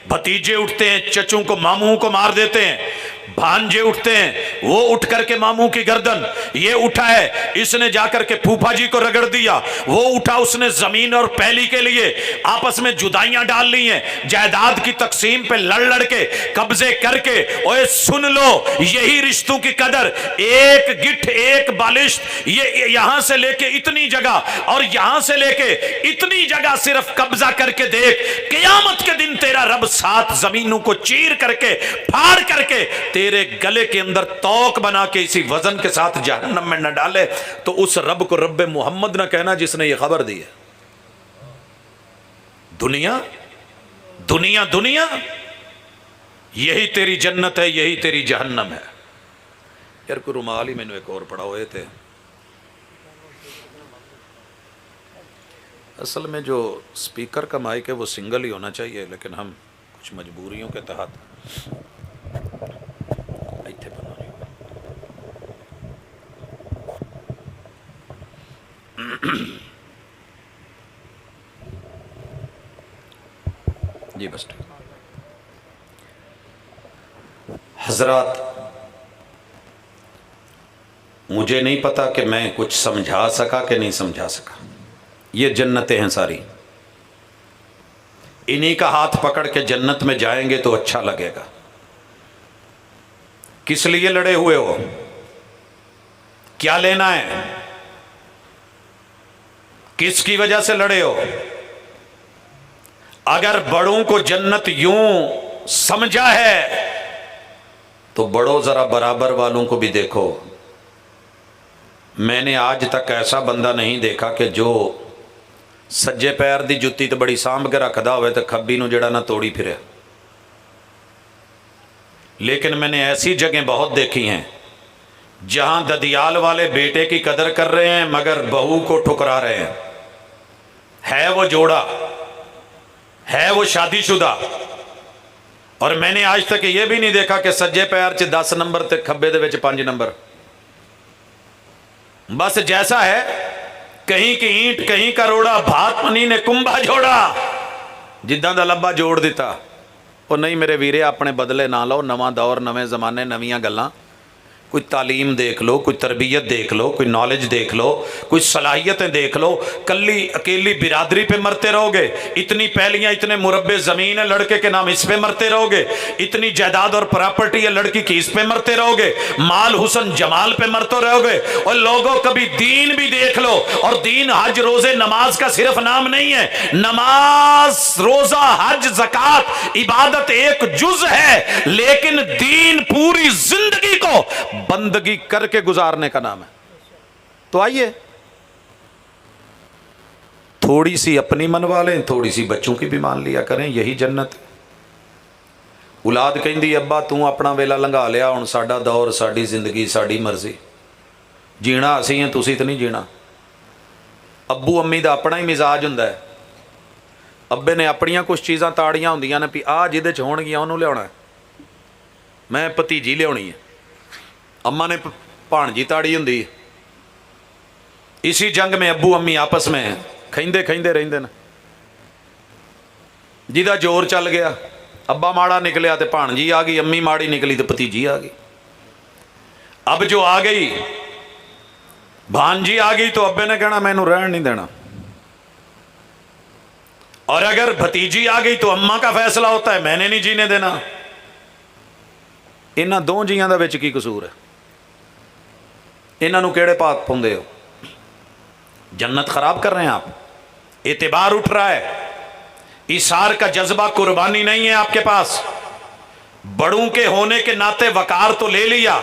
بھتیجے اٹھتے ہیں چچوں کو ماموں کو مار دیتے ہیں، بھانجے اٹھتے ہیں وہ اٹھ کر کے ماموں کی گردن، یہ اٹھا ہے اس نے جا کر کے پھوپھا جی کو رگڑ دیا، وہ اٹھا اس نے زمین اور پہلی کے لیے آپس میں جدائیاں ڈال لی ہیں، جائیداد کی تقسیم پہ لڑ کے قبضے کر کے۔ اوے سن لو یہی رشتوں کی قدر، ایک گٹھ ایک بالشت، یہ یہاں سے لے کے اتنی جگہ اور یہاں سے لے کے اتنی جگہ صرف قبضہ کر کے دیکھ، قیامت کے دن تیرا رب 7 زمینوں کو چیر کر کے پھاڑ کر کے تیرے گلے کے اندر توق بنا کے اسی وزن کے ساتھ جہنم میں نہ ڈالے تو اس رب کو رب محمد نہ کہنا جس نے یہ خبر دی ہے۔ دنیا دنیا دنیا یہی تیری جنت ہے، یہی تیری جہنم ہے۔ یار کوئی رومال ہی میں نے ایک اور پڑھا ہوئے تھے۔ اصل میں جو سپیکر کا مائک ہے وہ سنگل ہی ہونا چاہیے، لیکن ہم کچھ مجبوریوں کے تحت جی بس حضرات، مجھے نہیں پتا کہ میں کچھ سمجھا سکا کہ نہیں سمجھا سکا۔ یہ جنتیں ہیں ساری، انہی کا ہاتھ پکڑ کے جنت میں جائیں گے تو اچھا لگے گا۔ کس لیے لڑے ہوئے ہو؟ کیا لینا ہے؟ کس کی وجہ سے لڑے ہو؟ اگر بڑوں کو جنت یوں سمجھا ہے تو بڑوں ذرا برابر والوں کو بھی دیکھو۔ میں نے آج تک ایسا بندہ نہیں دیکھا کہ جو سجے پیر دی جتی تو بڑی سانب کے رکھدا ہوئے تو کھبی نو جڑا نہ توڑی پھرے، لیکن میں نے ایسی جگہیں بہت دیکھی ہیں جہاں ددیال والے بیٹے کی قدر کر رہے ہیں مگر بہو کو ٹھکرا رہے ہیں۔ ہے وہ جوڑا، ہے وہ شادی شدہ، اور میں نے آج تک یہ بھی نہیں دیکھا کہ سجے پیر چ 10 نمبر تے کھبے دے وچ 5 نمبر۔ بس جیسا ہے، کہیں کی اینٹ کہیں کا روڑا، بھات منی نے کنبا جوڑا، جداں دا لبا جوڑ دیتا۔ وہ نہیں میرے ویرے، اپنے بدلے نہ لو، نواں دور نویں زمانے نویاں گلاں۔ کوئی تعلیم دیکھ لو، کوئی تربیت دیکھ لو، کوئی نالج دیکھ لو، کوئی صلاحیتیں دیکھ لو۔ کلی اکیلی برادری پہ مرتے رہو گے، اتنی پہلیاں اتنے مربع زمین ہے لڑکے کے نام اس پہ مرتے رہو گے، اتنی جائیداد اور پراپرٹی ہے لڑکی کی اس پہ مرتے رہو گے، مال حسن جمال پہ مرتے رہو گے۔ اور لوگوں کبھی دین بھی دیکھ لو، اور دین حج روزے نماز کا صرف نام نہیں ہے، نماز روزہ حج زکوٰۃ عبادت ایک جز ہے، لیکن دین پوری زندگی کو بندگی کر کے گزارنے کا نام ہے۔ تو آئیے تھوڑی سی اپنی منوا لیں، تھوڑی سی بچوں کی بھی مان لیا کریں، یہی جنت۔ اولاد کہندی ابا تو اپنا ویلا لنگا لیا، ہن ساڈا دور، ساڈی زندگی، ساڈی مرضی، جینا اسی ہیں تسی تے نہیں جینا۔ ابو امی دا اپنا ہی مزاج ہوندا ہے، ابے نے اپنیاں کچھ چیزاں تاڑیاں ہوندیاں نے بھی آ جہدے چ ہون گیاں انہوں لیاونا ہے، میں بھتیجی لیاونی ہے، اما نے بھانجی تاڑی ہوندی۔ اسی جنگ میں ابو امی آپس میں کھیندے کھیندے رہندے نے، جہدا جور چل گیا، ابا ماڑا نکلیا تو بھانجی آ گئی، امی ماڑی نکلی تو بھتیجی آ گئی۔ اب جو آ گئی بھانجی آ گئی تو ابے نے کہنا میں نو رہن نہیں دینا، اور اگر بھتیجی آ گئی تو اما کا فیصلہ ہوتا ہے میں نے نہیں جینے دینا۔ انہاں دو جیاں دا وچ کی قصور ہے؟ انہاں نو کیڑے پاک پوندے ہو؟ جنت خراب کر رہے ہیں آپ۔ اعتبار اٹھ رہا ہے، ایثار کا جذبہ، قربانی نہیں ہے آپ کے پاس۔ بڑوں کے ہونے کے ناطے وقار تو لے لیا،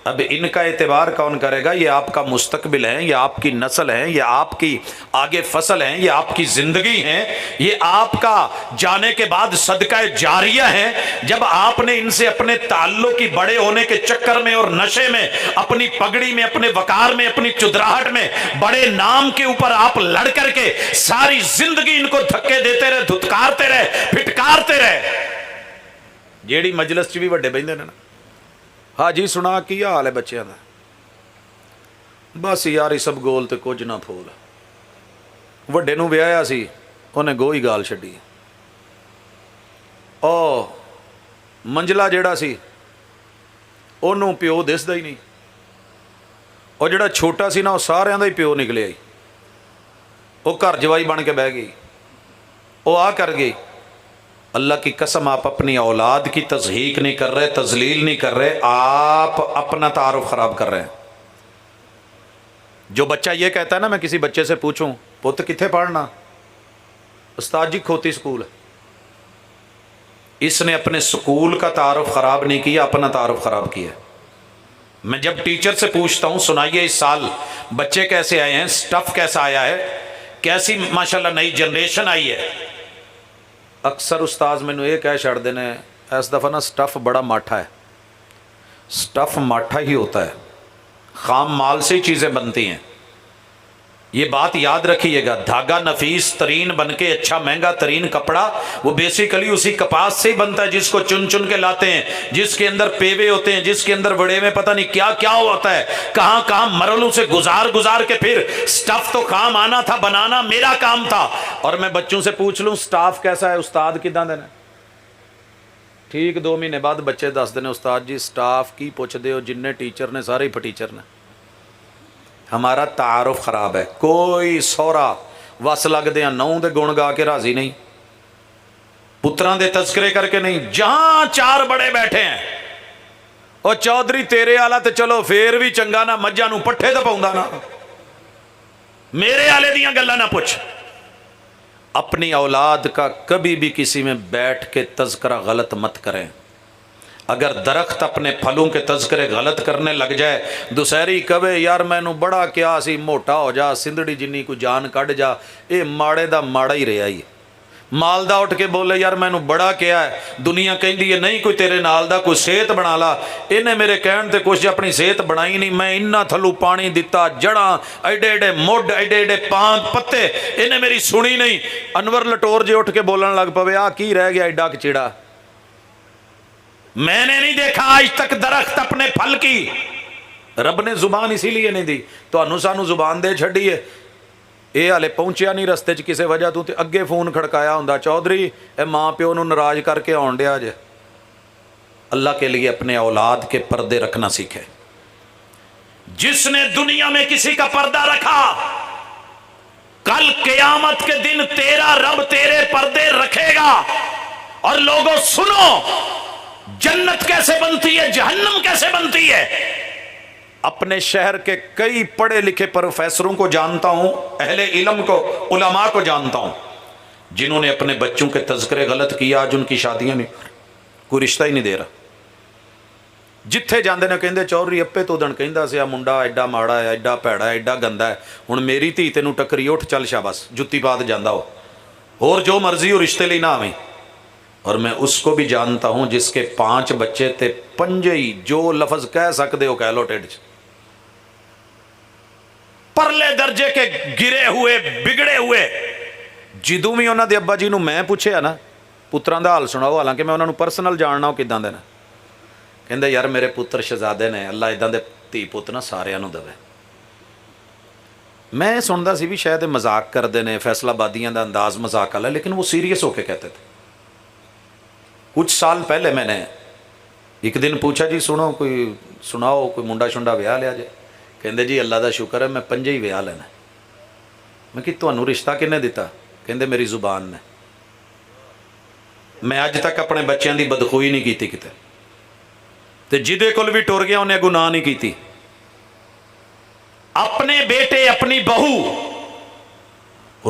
اب ان کا اعتبار کون کرے گا؟ یہ آپ کا مستقبل ہے، یہ آپ کی نسل ہے، یہ آپ کی آگے فصل ہیں، یہ آپ کی زندگی ہے، یہ آپ کا جانے کے بعد صدقہ جاریہ ہے۔ جب آپ نے ان سے اپنے تعلق کی بڑے ہونے کے چکر میں اور نشے میں، اپنی پگڑی میں، اپنے وقار میں، اپنی چدراہٹ میں، بڑے نام کے اوپر آپ لڑ کر کے ساری زندگی ان کو دھکے دیتے رہے، دھتکارتے رہے، پھٹکارتے رہے۔ جیڑی مجلس چ بھی وڈے بہندے نے نا، ہاں جی سنا کی حال ہے بچیاں دا، بس یار سب گول تے کچھ نہ پھول۔ وڈے نو ویایا سی، انہیں گوہی گال چھڈی، او منجلا جیڑا سی انہوں پیو دسدا ہی نہیں، اور جڑا چھوٹا سی نا وہ سارے دا ہی پیو نکلے آئی، وہ گھر جوائی بن کے بہ گئی، وہ آ کر گئی۔ اللہ کی قسم آپ اپنی اولاد کی تضحیق نہیں کر رہے، تذلیل نہیں کر رہے، آپ اپنا تعارف خراب کر رہے ہیں۔ جو بچہ یہ کہتا ہے نا، میں کسی بچے سے پوچھوں پت کتنے پڑھنا، استاد جی کھوتی سکول، اس نے اپنے سکول کا تعارف خراب نہیں کیا، اپنا تعارف خراب کیا۔ میں جب ٹیچر سے پوچھتا ہوں سنائیے اس سال بچے کیسے آئے ہیں، سٹف کیسا آیا ہے، کیسی ماشاءاللہ نئی جنریشن آئی ہے، اکثر استاذ میں نے یہ کہہ چھڑ دینے اس دفعہ نا سٹف بڑا ماٹھا ہے۔ سٹف ماٹھا ہی ہوتا ہے، خام مال سے ہی چیزیں بنتی ہیں، یہ بات یاد رکھیے گا۔ دھاگا نفیس ترین بن کے اچھا مہنگا ترین کپڑا وہ بیسیکلی اسی کپاس سے ہی بنتا ہے جس کو چن چن کے لاتے ہیں، جس کے اندر پیوے ہوتے ہیں، جس کے اندر بڑے میں پتہ نہیں کیا کیا ہوتا ہے، کہاں کہاں مرلوں سے گزار کے پھر سٹف تو کام آنا تھا، بنانا میرا کام تھا۔ اور میں بچوں سے پوچھ لوں سٹاف کیسا ہے، استاد کداں دینا، ٹھیک 2 مہینے بعد بچے دس دینے استاد جی سٹاف کی پوچھ دے ہو، جن ٹیچر نے سارے ہی پٹیچر نے۔ ہمارا تعارف خراب ہے، کوئی سورا وس لگ دیا نو دے گن گا کے راضی نہیں، پتراں دے تذکرے کر کے نہیں۔ جہاں 4 بڑے بیٹھے ہیں، اور چودھری تیرے آلا تے چلو پھر بھی چنگا نا، مجھا نو پٹھے تے پاؤندا نا، میرے آلے دیاں گلاں نہ پوچھ۔ اپنی اولاد کا کبھی بھی کسی میں بیٹھ کے تذکرہ غلط مت کریں۔ اگر درخت اپنے پھلوں کے تذکرے غلط کرنے لگ جائے، دوسری کہے یار مینوں بڑا کیا سی، موٹا ہو جا، سندڑی جنی کو جان کڈ جا، اے ماڑے دا ماڑا ہی رہا ہی۔ مالدا اٹھ کے بولے یار مینوں بڑا کیا ہے، دنیا کہندی ہے نہیں کوئی تیرے نال دا کوئی صحت بنا لا، انہیں میرے کہن تے کچھ اپنی صحت بنائی نہیں، میں انہاں تھلو پانی دتا، جڑاں ایڈے ایڈے مڈ ایڈے ایڈے پتے، انہیں میری سنی نہیں۔ انور لٹور جے اٹھ کے بولن لگ پوے آ کی رہ گیا ایڈا کچیڑا، میں نے نہیں دیکھا آج تک درخت اپنے پھل کی۔ رب نے زبان اسی لیے نہیں دی، تو انو سانو زبان دے چھڑی ہے۔ اے ہلے پہنچیا نہیں رستے چ کسی وجہ تو تے اگے فون کھڑکایا ہوندا چودھری اے ماں پیو نو ناراض کر کے آن ڈیا جے۔ اللہ کے لیے اپنے اولاد کے پردے رکھنا سیکھے۔ جس نے دنیا میں کسی کا پردہ رکھا، کل قیامت کے دن تیرا رب تیرے پردے رکھے گا۔ اور لوگوں سنو، جنت کیسے بنتی ہے، جہنم کیسے بنتی ہے۔ اپنے شہر کے کئی پڑھے لکھے پروفیسروں کو جانتا ہوں، اہل علم کو، علماء کو جانتا ہوں، جنہوں نے اپنے بچوں کے تذکرے غلط کیا، آج ان کی شادیاں نہیں، کوئی رشتہ ہی نہیں دے رہا۔ جتھے جاندے نے کہندے چودھری اپے تو دن کہندا سی منڈا ایڈا ماڑا ہے، ایڈا پیڑا ہے، ایڈا گندا ہے، ہن میری دھی تینوں ٹکری اٹھ چل شاباش جتی پا تے جاندا ہو، اور جو مرضی ہو رشتے لئی نہ آویں۔ اور میں اس کو بھی جانتا ہوں جس کے 5 بچے تے 5 ہی جو لفظ کہہ سکتے ہو کہہ لو ٹیڈ چ، پرلے درجے کے گرے ہوئے بگڑے ہوئے۔ جدوں بھی انہاں دے ابا جی نو میں پوچھیا نا پتراں دا حال سناؤ، حالانکہ میں انہاں نو پرسنل جاننا کداں دے نا، کہندے یار میرے پتر شہزادے نے، اللہ اداں دے دھی پت نا ساریاں نو دے۔ میں سندا سی بھی شاید مذاق کردے نے، فیصلہ بادیاں دا انداز مذاق والا، لیکن وہ سیریس ہو کے کہتے تھے۔ کچھ سال پہلے میں نے ایک دن پوچھا جی سنو کوئی سناؤ کوئی منڈا شنڈا ویاہ لیا جائے، کہندے جی اللہ دا شکر ہے میں 5 ہی ویاہ لینا۔ میں کہ تانوں رشتہ کنے دیتا؟ کہندے میری زبان نے، میں اج تک اپنے بچیاں دی بدخوئی نہیں کیتی کتے، تے جدے کول بھی ٹر گیا انہیں گناہ نہیں کیتی۔ اپنے بیٹے اپنی بہو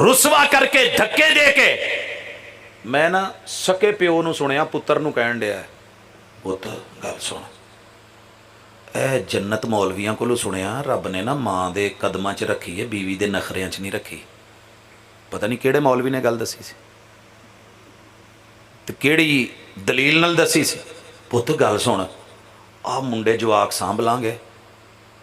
رسوا کر کے دھکے دے کے، میں نا سکے پیو نو سنیا پتر نو کہن ڈیا ہے پتر گل سن ਇਹ ਜੰਨਤ ਮੌਲਵੀਆਂ ਕੋਲੋਂ ਸੁਣਿਆ ਰੱਬ ਨੇ ਨਾ ਮਾਂ ਦੇ ਕਦਮਾਂ 'ਚ ਰੱਖੀ ਹੈ, ਬੀਵੀ ਦੇ ਨਖਰਿਆਂ 'ਚ ਨਹੀਂ ਰੱਖੀ। ਪਤਾ ਨਹੀਂ ਕਿਹੜੇ ਮੌਲਵੀ ਨੇ ਗੱਲ ਦੱਸੀ ਸੀ ਤੇ ਕਿਹੜੀ ਦਲੀਲ ਨਾਲ ਦੱਸੀ ਸੀ। ਪੁੱਤ ਗੱਲ ਸੁਣ, ਆਹ ਮੁੰਡੇ ਜਵਾਕ ਸਾਂਭ ਲਾਂਗੇ,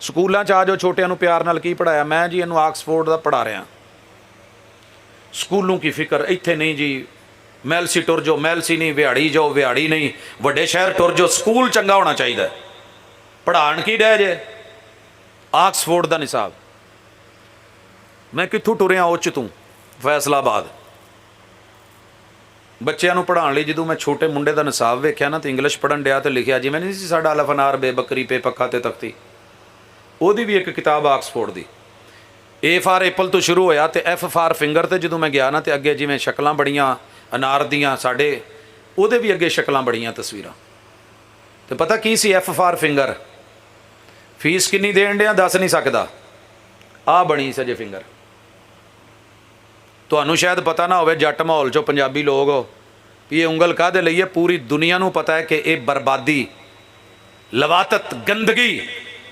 ਸਕੂਲਾਂ 'ਚ ਆ ਜਾਓ, ਛੋਟਿਆਂ ਨੂੰ ਪਿਆਰ ਨਾਲ ਕੀ ਪੜਾਇਆ? ਮੈਂ ਜੀ ਇਹਨੂੰ ਆਕਸਫੋਰਡ ਦਾ ਪੜਾ ਰਿਹਾ। ਸਕੂਲੋਂ ਕੀ ਫਿਕਰ, ਇੱਥੇ ਨਹੀਂ ਜੀ ਮੈਲਸੀ ਟੁਰ ਜਾਓ, ਮੈਲਸੀ ਨਹੀਂ, ਵਿਹਾੜੀ ਜਾਓ, ਵਿਹਾੜੀ ਨਹੀਂ, ਵੱਡੇ ਸ਼ਹਿਰ ਟੁਰ ਜਾਓ, ਸਕੂਲ ਚੰਗਾ ਹੋਣਾ ਚਾਹੀਦਾ। ਪੜਾਣ ਕੀ ਡਹਿ ਜੇ? ਆਕਸਫੋਰਡ ਦਾ ਨਿਸਾਬ। ਮੈਂ ਕਿੱਥੋਂ ਟੁਰਿਆ? ਉਹ 'ਚ ਤੂੰ ਫੈਸਲਾਬਾਦ। ਬੱਚਿਆਂ ਨੂੰ ਪੜਾਉਣ ਲਈ ਜਦੋਂ ਮੈਂ ਛੋਟੇ ਮੁੰਡੇ ਦਾ ਨਿਸਾਬ ਵੇਖਿਆ ਨਾ ਤੇ ਇੰਗਲਿਸ਼ ਪੜਨ ਡਿਆ ਤੇ ਲਿਖਿਆ ਜਿਵੇਂ ਨਹੀਂ ਸੀ ਸਾਡਾ ਅਲਫ ਅਨਾਰ ਬੇ ਬੱਕਰੀ ਪੇ ਪੱਖਾ ਤੇ ਤਖਤੀ, ਉਹਦੀ ਵੀ ਇੱਕ ਕਿਤਾਬ Oxford the. A for Apple ਤੋਂ ਸ਼ੁਰੂ ਹੋਇਆ ਤੇ ਐਫ ਫਾਰ ਫਿੰਗਰ ਤੇ ਜਦੋਂ ਮੈਂ ਗਿਆ ਨਾ ਤੇ ਅੱਗੇ ਜਿਵੇਂ ਸ਼ਕਲਾਂ ਬੜੀਆਂ ਅਨਾਰ ਦੀਆਂ ਸਾਡੇ, ਉਹਦੇ ਵੀ ਅੱਗੇ ਸ਼ਕਲਾਂ ਬੜੀਆਂ ਤਸਵੀਰਾਂ। ਤੇ ਪਤਾ ਕੀ ਸੀ ਐਫ ਫਾਰ ਫਿੰਗਰ? ਫੀਸ ਕਿੰਨੀ ਦੇਣ ਡਿਆ ਦੱਸ ਨਹੀਂ ਸਕਦਾ। ਆਹ ਬਣੀ ਸਜੇ ਫਿੰਗਰ। ਤੁਹਾਨੂੰ ਸ਼ਾਇਦ ਪਤਾ ਨਾ ਹੋਵੇ, ਜੱਟ ਮਾਹੌਲ 'ਚੋਂ ਪੰਜਾਬੀ ਲੋਕ ਹੋ ਵੀ ਇਹ ਉਂਗਲ ਕਾਹਦੇ ਲਈ ਹੈ। ਪੂਰੀ ਦੁਨੀਆ ਨੂੰ ਪਤਾ ਹੈ ਕਿ ਇਹ ਬਰਬਾਦੀ, ਲਵਾਤਤ, ਗੰਦਗੀ,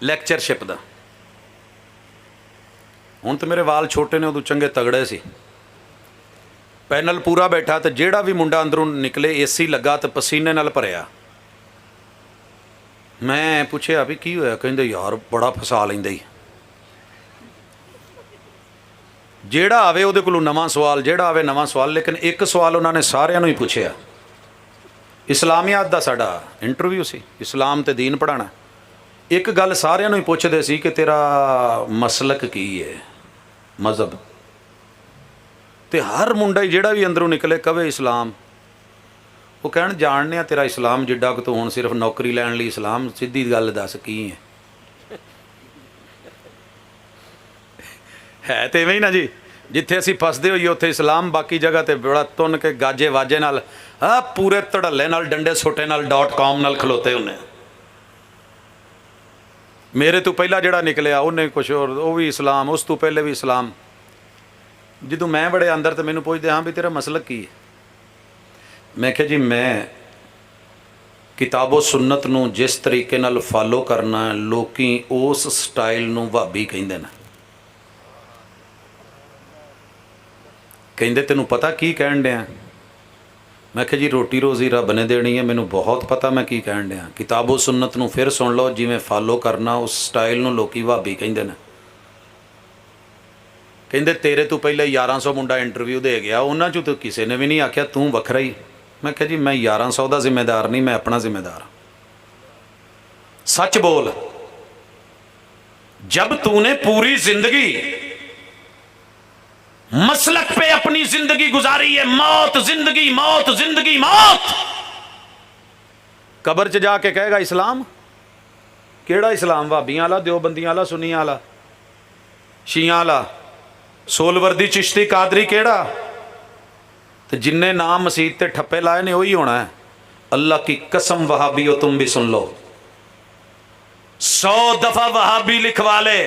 ਲੈਕਚਰਸ਼ਿਪ ਦਾ। ਹੁਣ ਤਾਂ ਮੇਰੇ ਵਾਲ ਛੋਟੇ ਨੇ, ਉਦੋਂ ਚੰਗੇ ਤਗੜੇ ਸੀ। ਪੈਨਲ ਪੂਰਾ ਬੈਠਾ ਤੇ ਜਿਹੜਾ ਵੀ ਮੁੰਡਾ ਅੰਦਰੋਂ ਨਿਕਲੇ ਏਸੀ ਲੱਗਾ ਤੇ ਪਸੀਨੇ ਨਾਲ ਭਰਿਆ। ਮੈਂ ਪੁੱਛਿਆ ਵੀ ਕੀ ਹੋਇਆ? ਕਹਿੰਦੇ ਯਾਰ ਬੜਾ ਫਸਾ ਲੈਂਦਾ ਹੀ। ਜਿਹੜਾ ਆਵੇ ਉਹਦੇ ਕੋਲੋਂ ਨਵਾਂ ਸਵਾਲ, ਜਿਹੜਾ ਆਵੇ ਨਵਾਂ ਸਵਾਲ। ਲੇਕਿਨ ਇੱਕ ਸਵਾਲ ਉਹਨਾਂ ਨੇ ਸਾਰਿਆਂ ਨੂੰ ਹੀ ਪੁੱਛਿਆ। ਇਸਲਾਮੀਆਤ ਦਾ ਸਾਡਾ ਇੰਟਰਵਿਊ ਸੀ, ਇਸਲਾਮ ਤੇ ਦੀਨ ਪੜ੍ਹਾਉਣਾ। ਇੱਕ ਗੱਲ ਸਾਰਿਆਂ ਨੂੰ ਹੀ ਪੁੱਛਦੇ ਸੀ ਕਿ ਤੇਰਾ ਮਸਲਕ ਕੀ ਹੈ, مذہب تے ہر منڈا جہاں بھی اندروں نکلے کہے اسلام، وہ کہن جاننے تیرا اسلام جڈا کہ تو ہوں صرف نوکری لین لی اسلام، سیدھی گل دس کی ہے تو ایویں ہی نا جی، جتھے اسی فسدے ہوئیے اتنے اسلام، باقی جگہ تے بڑا تن کے گاجے واجے نال ہاں پورے تڑلے نال ڈنڈے سوٹے نال .com نال کھلوتے ہونے۔ میرے تو پہلا جڑا نکلیا انہیں کچھ اور وہ بھی اسلام، اس تو پہلے بھی اسلام۔ جدوں میں بڑے اندر تو مینوں پوچھتے ہاں بھی تیرا مسلک کی ہے؟ میں کہ جی میں کتاب و سنت نو جس طریقے نال فالو کرنا ہے، لوکی اس سٹائل نو وہابی کہندے نے۔ کہندے تینوں پتہ کی کہن ڈیا؟ میں کہ جی روٹی روزی رب نے دینی ہے، مینوں بہت پتہ میں کی کہن ڈیا۔ کتاب و سنت نو پھر سن لو، جی میں فالو کرنا اس سٹائل نو لوکی وہابی کہندے نے۔ کہندے تیرے تو پہلے 1100 منڈا انٹرویو دے گیا، انہاں چوں تو کسے نے بھی نہیں آکھیا توں وکھرا ہی۔ میں کہا جی میں 1100 دا ذمہ دار نہیں، میں اپنا ذمہ دار ہوں۔ سچ بول، جب تو نے پوری زندگی مسلک پہ اپنی زندگی گزاری ہے، موت زندگی موت زندگی موت، قبر چ جا کے کہے گا اسلام کیڑا اسلام؟ وہابیاں والا، دیوبندیاں والا، سنیاں والا، شیعہ والا، سولوردی، چشتی، قادری، کیڑا؟ تو جن نے نام مسیح تے ٹھپے لائے نے وہی ہونا ہے۔ اللہ کی قسم وہابیو تم بھی سن لو، 100 دفعہ وہابی لکھوا لے،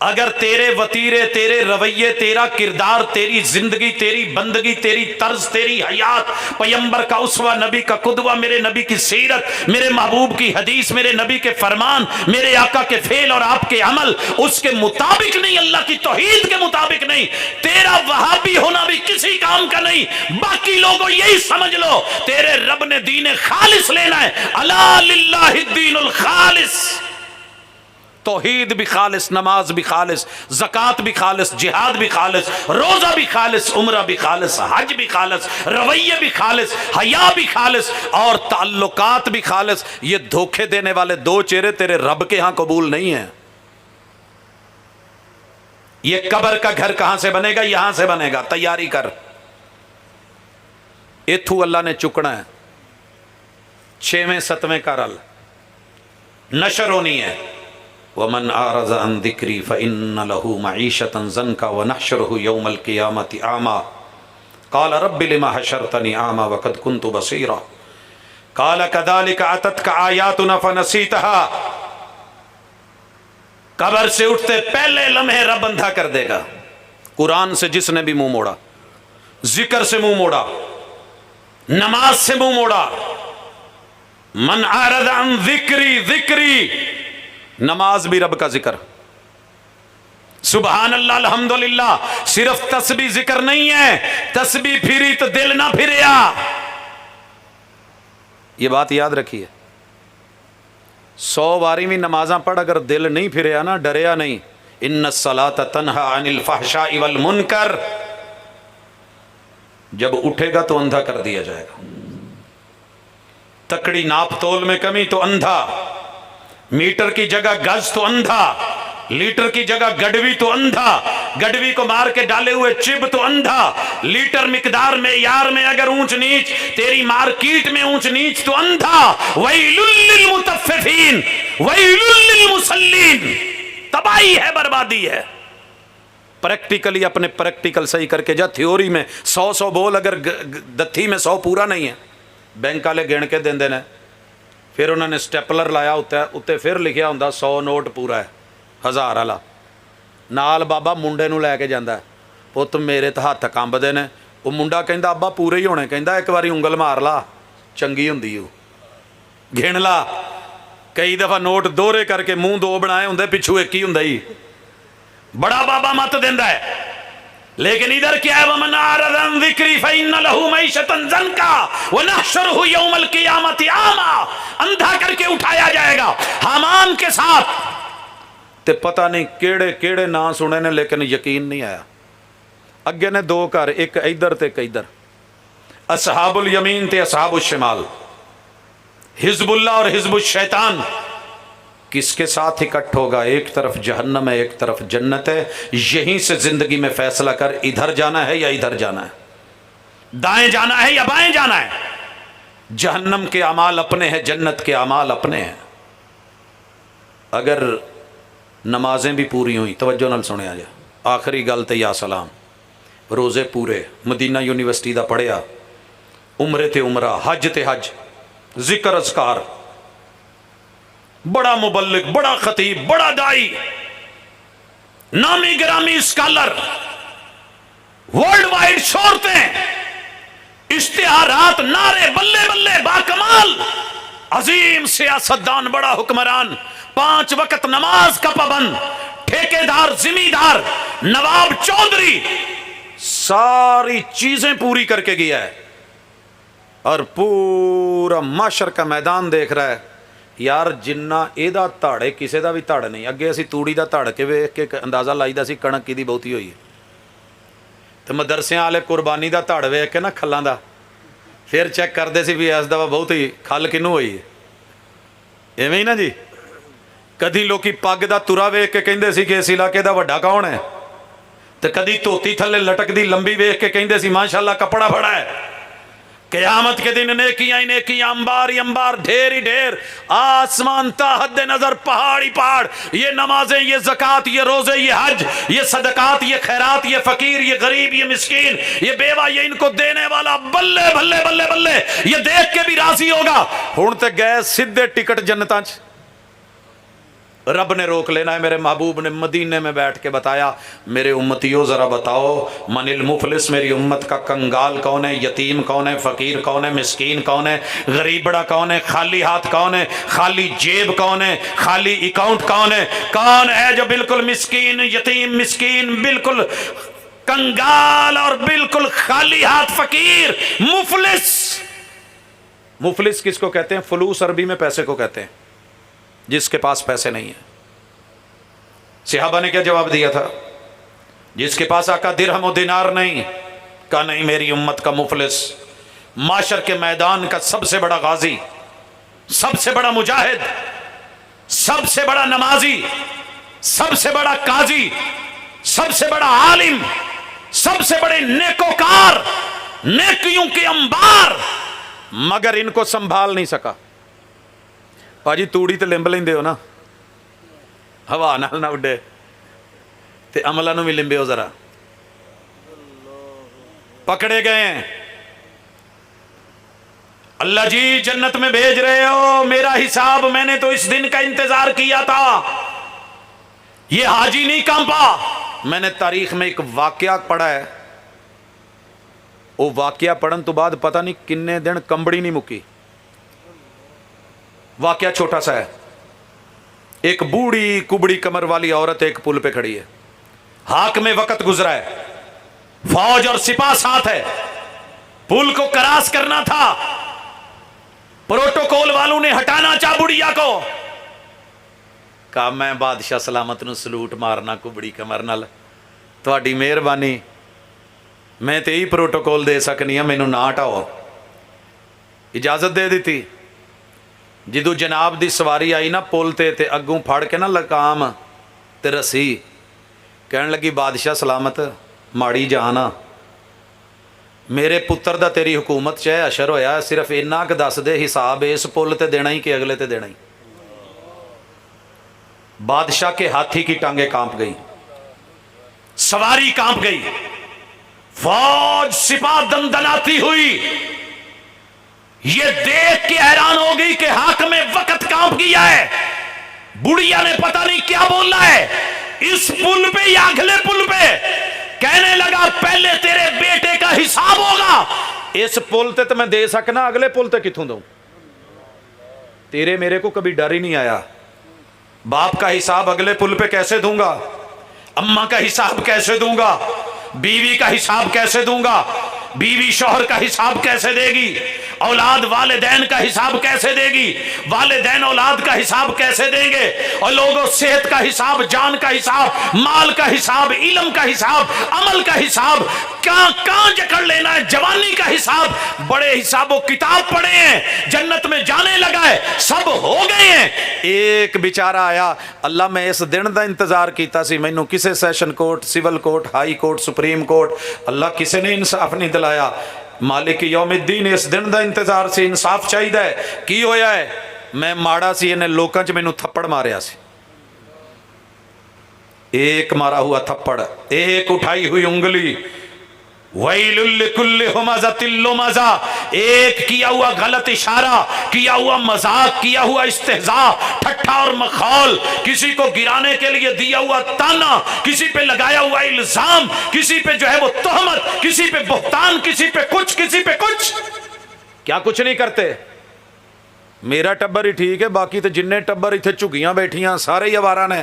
اگر تیرے وطیرے، تیرے رویے، تیرا کردار، تیری زندگی، تیری بندگی، تیری طرز، تیری حیات پیمبر کا اسوہ، نبی کا قدوہ، میرے نبی کی سیرت، میرے محبوب کی حدیث، میرے نبی کے فرمان، میرے آقا کے فعل اور آپ کے عمل اس کے مطابق نہیں، اللہ کی توحید کے مطابق نہیں، تیرا وہابی ہونا بھی کسی کام کا نہیں۔ باقی لوگوں یہی سمجھ لو تیرے رب نے دین خالص لینا ہے، الا للہ الدین الخالص، توحید بھی خالص، نماز بھی خالص، زکوٰۃ بھی خالص، جہاد بھی خالص، روزہ بھی خالص، عمرہ بھی خالص، حج بھی خالص، رویے بھی خالص، حیا بھی خالص، اور تعلقات بھی خالص۔ یہ دھوکے دینے والے دو چہرے تیرے رب کے ہاں قبول نہیں ہیں۔ یہ قبر کا گھر کہاں سے بنے گا؟ یہاں سے بنے گا، تیاری کر۔ ایتھو اللہ نے چکنا ہے، 6ویں 7ویں کا رل نشر ہونی ہے۔ وَمَنْ أَعْرَضَ عَنْ ذِكْرِي فَإِنَّ لَهُ مَعِيشَةً ضَنْكًا وَنَحْشُرُهُ يَوْمَ الْقِيَامَةِ أَعْمَى قَالَ رَبِّ لِمَ حَشَرْتَنِي أَعْمَى وَقَدْ كُنْتُ بَصِيرًا قَالَ كَذَلِكَ أَتَتْكَ آيَاتُنَا فَنَسِيتَهَا۔ قبر سے اٹھتے پہلے لمحے رب اندھا کر دے گا۔ قرآن سے جس نے بھی منہ موڑا، ذکر سے منہ موڑا، نماز سے منہ موڑا، من اعرض عن ذکری، ذکری نماز بھی رب کا ذکر، سبحان اللہ الحمدللہ، صرف تسبیح ذکر نہیں ہے، تسبیح پھری تو دل نہ پھریا، یہ بات یاد رکھیے۔ 100 باری بھی نمازاں پڑھ اگر دل نہیں پھریا نا، ڈریا نہیں، ان الصلاۃ تنہی عن الفحشاء والمنکر، جب اٹھے گا تو اندھا کر دیا جائے گا۔ تکڑی ناپ تول میں کمی تو اندھا، میٹر کی جگہ گز تو اندھا، لیٹر کی جگہ گڈوی تو اندھا، گڈوی کو مار کے ڈالے ہوئے چب تو اندھا، لیٹر مقدار میں یار میں اگر اونچ نیچ، تیری مارکیٹ میں اونچ نیچ تو اندھا۔ وَيْلٌ لِّلْمُطَفِّفِينَ وَيْلٌ لِّلْمُصَلِّينَ، تباہی ہے، بربادی ہے۔ پریکٹیکلی اپنے پریکٹیکل صحیح کر کے جا، تھیوری میں 100 بول، اگر دتھی میں 100 پورا نہیں ہے، بینک والے گن کے دیں دینا، پھر انہوں نے سٹیپلر لایا اتنے پھر لکھیا ہوں 100 نوٹ پورا ہے 1000 والا، نال بابا منڈے نو لے کے جاندہ ہے، پت میرے تو ہاتھ کمب دے نے، وہ منڈا کہندا ابا پورے ہی ہونے، کہندا ایک باری انگل مار لا، چنگی ہوندی ہو، گھن لا۔ کئی دفعہ نوٹ دورے کر کے منہ 2 بنائے ہوندے، پچھو ایک ہی ہوندا ہی، بڑا بابا مت دیندا ہے۔ لیکن ادھر کیا ہے؟ وَمَنْ أَعْرَضَ عَنْ ذِكْرِي فَإِنَّ لَهُ مَعِيشَةً ضَنْكًا وَنَحْشُرُهُ يَوْمَ الْقِيَامَةِ أَعْمَى، اندھا کر کے اٹھایا جائے گا۔ حامان کے ساتھ تے پتہ نہیں کیڑے کیڑے نا سنے نے، لیکن یقین نہیں آیا۔ اگے نے 2 گھر، ایک ادھر تے ایک ادھر، اصحاب الیمین تے اصحاب الشمال، حزب اللہ اور حزب الشیطان۔ کس کے ساتھ اکٹھ ہوگا؟ ایک طرف جہنم ہے، ایک طرف جنت ہے. یہیں سے زندگی میں فیصلہ کر، ادھر جانا ہے یا ادھر جانا ہے، دائیں جانا ہے یا بائیں جانا ہے. جہنم کے اعمال اپنے ہیں، جنت کے اعمال اپنے ہیں. اگر نمازیں بھی پوری ہوئیں، توجہ نال سنے آ جا، آخری گل تے یا سلام، روزے پورے، مدینہ یونیورسٹی دا پڑھیا، عمرے تے عمرہ، حج تے حج، ذکر اذکار، بڑا مبلغ، بڑا خطیب، بڑا دائی، نامی گرامی اسکالر، ورلڈ وائڈ شہرتیں، اشتہارات، نعرے، بلے بلے، باکمال، عظیم سیاستدان، بڑا حکمران، 5 وقت نماز کا پابند، ٹھیکیدار، زمیندار، نواب، چودھری، ساری چیزیں پوری کر کے گیا ہے، اور پورا معاشر کا میدان دیکھ رہا ہے. یار جنہ ایدا تھڑ ہے، کسی دا بھی تھڑ نہیں. اگے اسی توڑی دا تھڑ کے ویکھ کے اندازہ لائی دا سی کنک کی دی بہتی ہوئی ہے، تو مدرسیاں والے قربانی دا تھڑ ویکھ کے نا کھلاں دا پھر چیک کرتے سی بھی اس دفعہ بہت ہی کھل کنوں ہوئی ہے. ایویں ہی نا جی. کدی لوکی پگ دا ترا ویکھ کے کہندے سی کہ اس علاقے دا وڈا کون ہے، تو کدی دھوتی تھلے لٹک دی لمبی ویکھ کے کہندے سی ماشاءاللہ کپڑا بڑا ہے. قیامت کے دن نیکیاں ہی نیکیاں، انبار ہی انبار، ڈھیر ہی ڈھیر، آسمان تا حد نظر، پہاڑ ہی پہاڑ. یہ نمازیں، یہ زکوٰۃ، یہ روزے، یہ حج، یہ صدقات، یہ خیرات، یہ فقیر، یہ غریب، یہ مسکین، یہ بیوہ، یہ ان کو دینے والا، بلے بلے بلے بلے، یہ دیکھ کے بھی راضی ہوگا. ہن تے گئے سیدھے ٹکٹ جنتاں چ. رب نے روک لینا ہے. میرے محبوب نے مدینے میں بیٹھ کے بتایا، میرے امتیوں ذرا بتاؤ، من المفلس، میری امت کا کنگال کون ہے، یتیم کون ہے، فقیر کون ہے، مسکین کون ہے، غریب بڑا کون ہے، خالی ہاتھ کون ہے، خالی جیب کون ہے، خالی اکاؤنٹ کون ہے، کون ہے جو بالکل مسکین، یتیم، مسکین، بالکل کنگال اور بالکل خالی ہاتھ فقیر، مفلس. مفلس کس کو کہتے ہیں؟ فلوس عربی میں پیسے کو کہتے ہیں، جس کے پاس پیسے نہیں ہیں. صحابہ نے کیا جواب دیا تھا؟ جس کے پاس آقا درہم و دینار نہیں، کہا نہیں میری امت کا مفلس، معاشر کے میدان کا سب سے بڑا غازی، سب سے بڑا مجاہد، سب سے بڑا نمازی، سب سے بڑا قاضی، سب سے بڑا عالم، سب سے بڑے نیکوکار، نیکیوں کے انبار، مگر ان کو سنبھال نہیں سکا. پاجی توڑی تے لمب لیندے ہو نا، ہوا نال نہ اڈے تے عملہ نو بھی لمبے ہو، ذرا پکڑے گئے ہیں. اللہ جی جنت میں بھیج رہے ہو، میرا حساب، میں نے تو اس دن کا انتظار کیا تھا. یہ حاجی نہیں کانپا. میں نے تاریخ میں ایک واقعہ پڑھا ہے، وہ واقعہ پڑھن تو بعد پتہ نہیں کنے دن کمبڑی نہیں مکی. واقعہ چھوٹا سا ہے. ایک بوڑھی کبڑی کمر والی عورت ایک پل پہ کھڑی ہے، حاکم وقت گزرا ہے، فوج اور سپاہ ساتھ ہے، پل کو کراس کرنا تھا، پروٹوکول والوں نے ہٹانا چاہ بڑھیا کو. کہا میں بادشاہ سلامت نو سلوٹ مارنا کبڑی کمر نال، تہاڈی مہربانی، میں تے ہی پروٹوکول دے سکنی ہاں، مینوں نہ ہٹاؤ. اجازت دے دیتی. جدو جناب دی سواری آئی نا پول تے اگوں پھڑ کے نا لکام تے رسی، کہن لگی بادشاہ سلامت ماڑی جانا، میرے پتر دا تیری حکومت چاہے اشر ہویا، صرف اینا کہ دس دے حساب اس پول تے دینا ہی کہ اگلے تے دینا ہی. بادشاہ کے ہاتھی کی ٹانگیں کانپ گئی، سواری کانپ گئی، فوج سپاہ دندناتی ہوئی. یہ دیکھ کے حیران ہو گئی کہ حاکم وقت کانپ گیا ہے. بڑھیا نے پتہ نہیں کیا بولنا ہے اس پل پہ یا اگلے پل پہ. کہنے لگا پہلے تیرے بیٹے کا حساب ہوگا. اس پل تے تو میں دے سکنا، اگلے پل تے کتھوں دوں؟ تیرے میرے کو کبھی ڈر ہی نہیں آیا. باپ کا حساب اگلے پل پہ کیسے دوں گا؟ اماں کا حساب کیسے دوں گا؟ بیوی کا حساب کیسے دوں گا؟ بیوی شوہر کا حساب کیسے دے گی؟ اولاد والدین کا حساب کیسے دے گی؟ والدین اولاد کا حساب کیسے دیں گے؟ اور لوگوں صحت کا حساب، جان کا حساب، مال کا حساب، علم کا حساب، عمل کا حساب، کہاں جکڑ لینا ہے، جوانی کا حساب. بڑے حساب و کتاب پڑے ہیں، جنت میں جانے لگا ہے، سب ہو گئے ہیں. ہیں. ایک بیچارہ آیا, اللہ میں اس دن دا انتظار کیتا سی, مینوں کسے session court, civil court, high court, supreme court, اللہ کسے نے انصاف نہیں دلایا. مالک یوم الدین اس دن دا انتظار سی, انصاف چاہیے. کی ہویا ہے؟ میں ماڑا سی, انہیں لوکاں چ مینوں تھپڑ ماریا سی. ایک مارا ہوا تھپڑ, ایک اٹھائی ہوئی انگلی, ویل لکل ہمزۃ لمزہ, ایک کیا ہوا غلط اشارہ, کیا ہوا مذاق, کیا ہوا استہزاء, ٹھٹھا اور مخول, کسی کو گرانے کے لیے دیا ہوا تانا, کسی پہ لگایا ہوا الزام, کسی پہ جو ہے وہ تہمت, کسی پہ بہتان, کسی پہ کچھ, کسی پہ کچھ. کیا کچھ نہیں کرتے؟ میرا ٹبر ہی ٹھیک ہے, باقی تو جننے ٹبر اتنے جھگیاں بیٹھیاں سارے ہی آوارہ نے.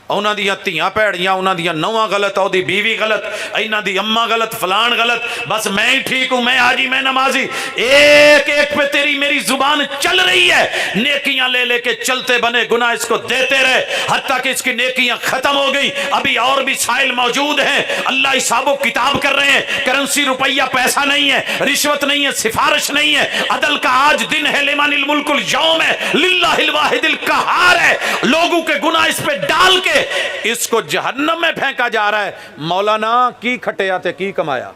انہاں دیاں تیاں پیڑیاں, انہاں دیاں نواں غلط, او دی بیوی غلط, انہاں دی اماں غلط, فلان غلط, بس میں ہی ٹھیک ہوں, میں حاجی, میں نمازی. ایک ایک پہ تیری میری زبان چل رہی ہے. نیکیاں لے لے کے چلتے بنے, گناہ اس کو دیتے رہے حتیٰ کہ اس کی نیکیاں ختم ہو گئی. ابھی اور بھی سائل موجود ہیں, اللہ حساب و کتاب کر رہے ہیں. کرنسی روپیہ پیسہ نہیں ہے, رشوت نہیں ہے, سفارش نہیں ہے. عدل کا آج دن ہے, لمن الملک اليوم ہے, للہ الواحد القہار ہے. لوگوں کے گناہ اس پہ ڈال کے اس کو جہنم میں پھینکا جا رہا ہے. مولانا کی کھٹیا تے کی کمایا,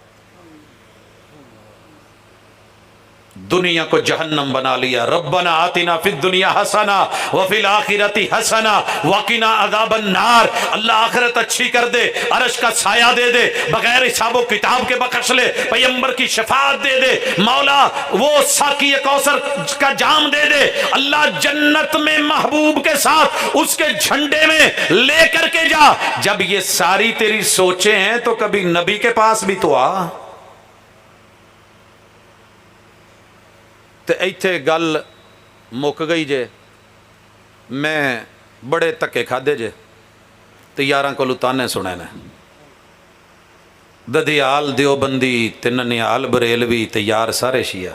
دنیا کو جہنم بنا لیا. ربنا آتنا فی الدنیا حسنہ وفی الآخرۃ حسنہ وقنا عذاب النار. اللہ آخرت اچھی کر دے, عرش کا سایہ دے دے, بغیر حساب و کتاب کے بخش لے, پیغمبر کی شفاعت دے دے, مولا وہ ساقی کوثر کا جام دے دے. اللہ جنت میں محبوب کے ساتھ اس کے جھنڈے میں لے کر کے جا. جب یہ ساری تیری سوچیں ہیں تو کبھی نبی کے پاس بھی تو آ. تے ایتھے گل مک گئی جے, میں بڑے تکے کھادے جے, تے یاراں کولوں تانے سنے نے. ددیال دیوبندی تے ننیال بریلوی تے یار سارے شیعہ.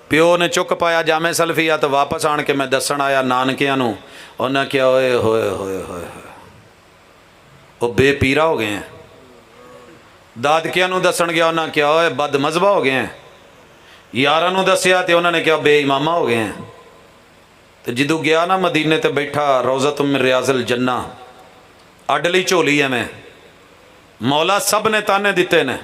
پیو نے چک پایا جامع سلفیہ تو واپس آن کے میں دسن آیا نانکیاں نوں, انہاں کیا ہوئے ہوئے ہوئے ہوئے وہ بے پیرا ہو گئے ہیں. دادکیاں نوں دسن گیا, انہاں کیا ہوئے بد مذہبہ ہو گئے ہیں. یاراں نوں دسیا تے انہوں نے کیا بے امامہ ہو گئے ہیں. تو جدو گیا نا مدینے تے بیٹھا روضۃ من ریاض الجنہ, اڈلی چولی ہے میں, مولا سب نے تانے دیتے نے.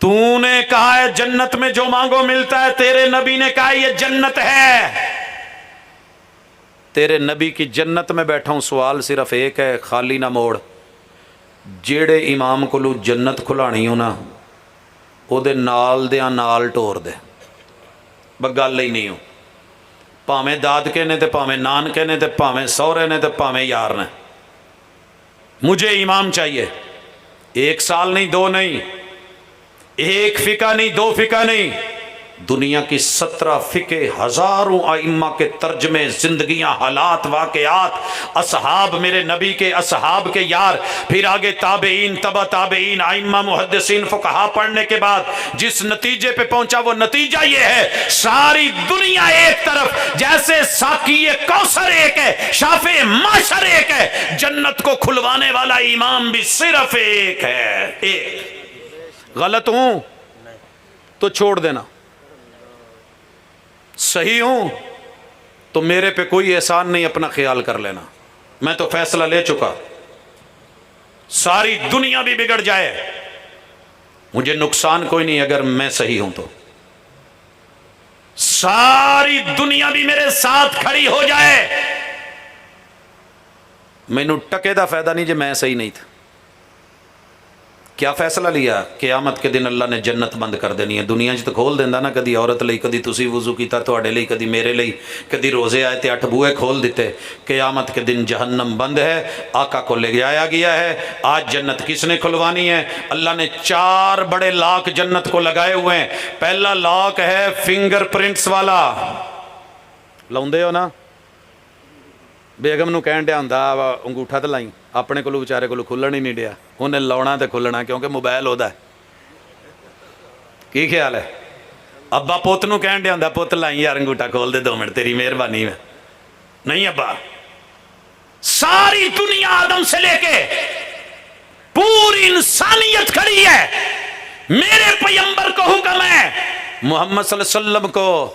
تو نے کہا ہے جنت میں جو مانگو ملتا ہے, تیرے نبی نے کہا یہ جنت ہے. تیرے نبی کی جنت میں بیٹھا ہوں, سوال صرف ایک ہے, خالی نہ موڑ. جیڑے امام کو لو جنت کھلانی ہو نا, او دے نال دیاں نال ٹور دے, بگل ہی نہیں ہو. پاویں دادکے نے تے پاویں نانکے نے تے پاویں سورے نے تے پاویں یار نے. مجھے امام چاہیے, 1 سال نہیں, 2 نہیں, 1 فقہ نہیں, 2 فقہ نہیں, دنیا کی 17 فقہ, ہزاروں ائمہ کے ترجمے, زندگیاں, حالات, واقعات, اصحاب, میرے نبی کے اصحاب کے یار, پھر آگے تابعین, تبع تابعین, ائمہ, محدثین, فقہا پڑھنے کے بعد جس نتیجے پہ پہنچا وہ نتیجہ یہ ہے, ساری دنیا ایک طرف, جیسے ساقی کوثر ایک ہے, شافع معشر ایک ہے, جنت کو کھلوانے والا امام بھی صرف ایک ہے. ایک. غلط ہوں تو چھوڑ دینا, صحیح ہوں تو میرے پہ کوئی احسان نہیں, اپنا خیال کر لینا. میں تو فیصلہ لے چکا, ساری دنیا بھی بگڑ جائے مجھے نقصان کوئی نہیں اگر میں صحیح ہوں تو. ساری دنیا بھی میرے ساتھ کھڑی ہو جائے, مینوں ٹکے دا فائدہ نہیں جے میں صحیح نہیں تھا. کیا فیصلہ لیا؟ قیامت کے دن اللہ نے جنت بند کر دینی ہے. دنیا تو کھول دینا نا, کدی عورت لئی, کدی تسی وضو کیتا تواڈے لئی, کدی میرے لئی, کدی روزے آئے تے 8 بوئے کھول دیتے. قیامت کے دن جہنم بند ہے, آقا کو لے آیا گیا ہے. آج جنت کس نے کھلوانی ہے؟ اللہ نے 4 بڑے لاک جنت کو لگائے ہوئے ہیں. پہلا لاک ہے فنگر پرنٹس والا, لاؤندے ہو نا, بیگم نو کہن ڈیا ہوندا انگوٹھا تے لائی, اپنے کولو بیچارے کولو کھلن ہی نہیں ڈیا, انہیں لاؤنا تے کھلنا کیونکہ موبائل ہودا ہے. کی خیال ہے؟ ابا پوت نو کہن ڈیا ہوندا پوت لائی یار انگوٹھا کھول دے 2 منٹ, تیری مہربانی ہے. نہیں ابا, ساری دنیا آدم سے لے کے پوری انسانیت کھڑی ہے. میرے پیغمبر کو حکم ہے, محمد صلی اللہ علیہ وسلم کو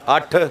8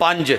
5।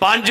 5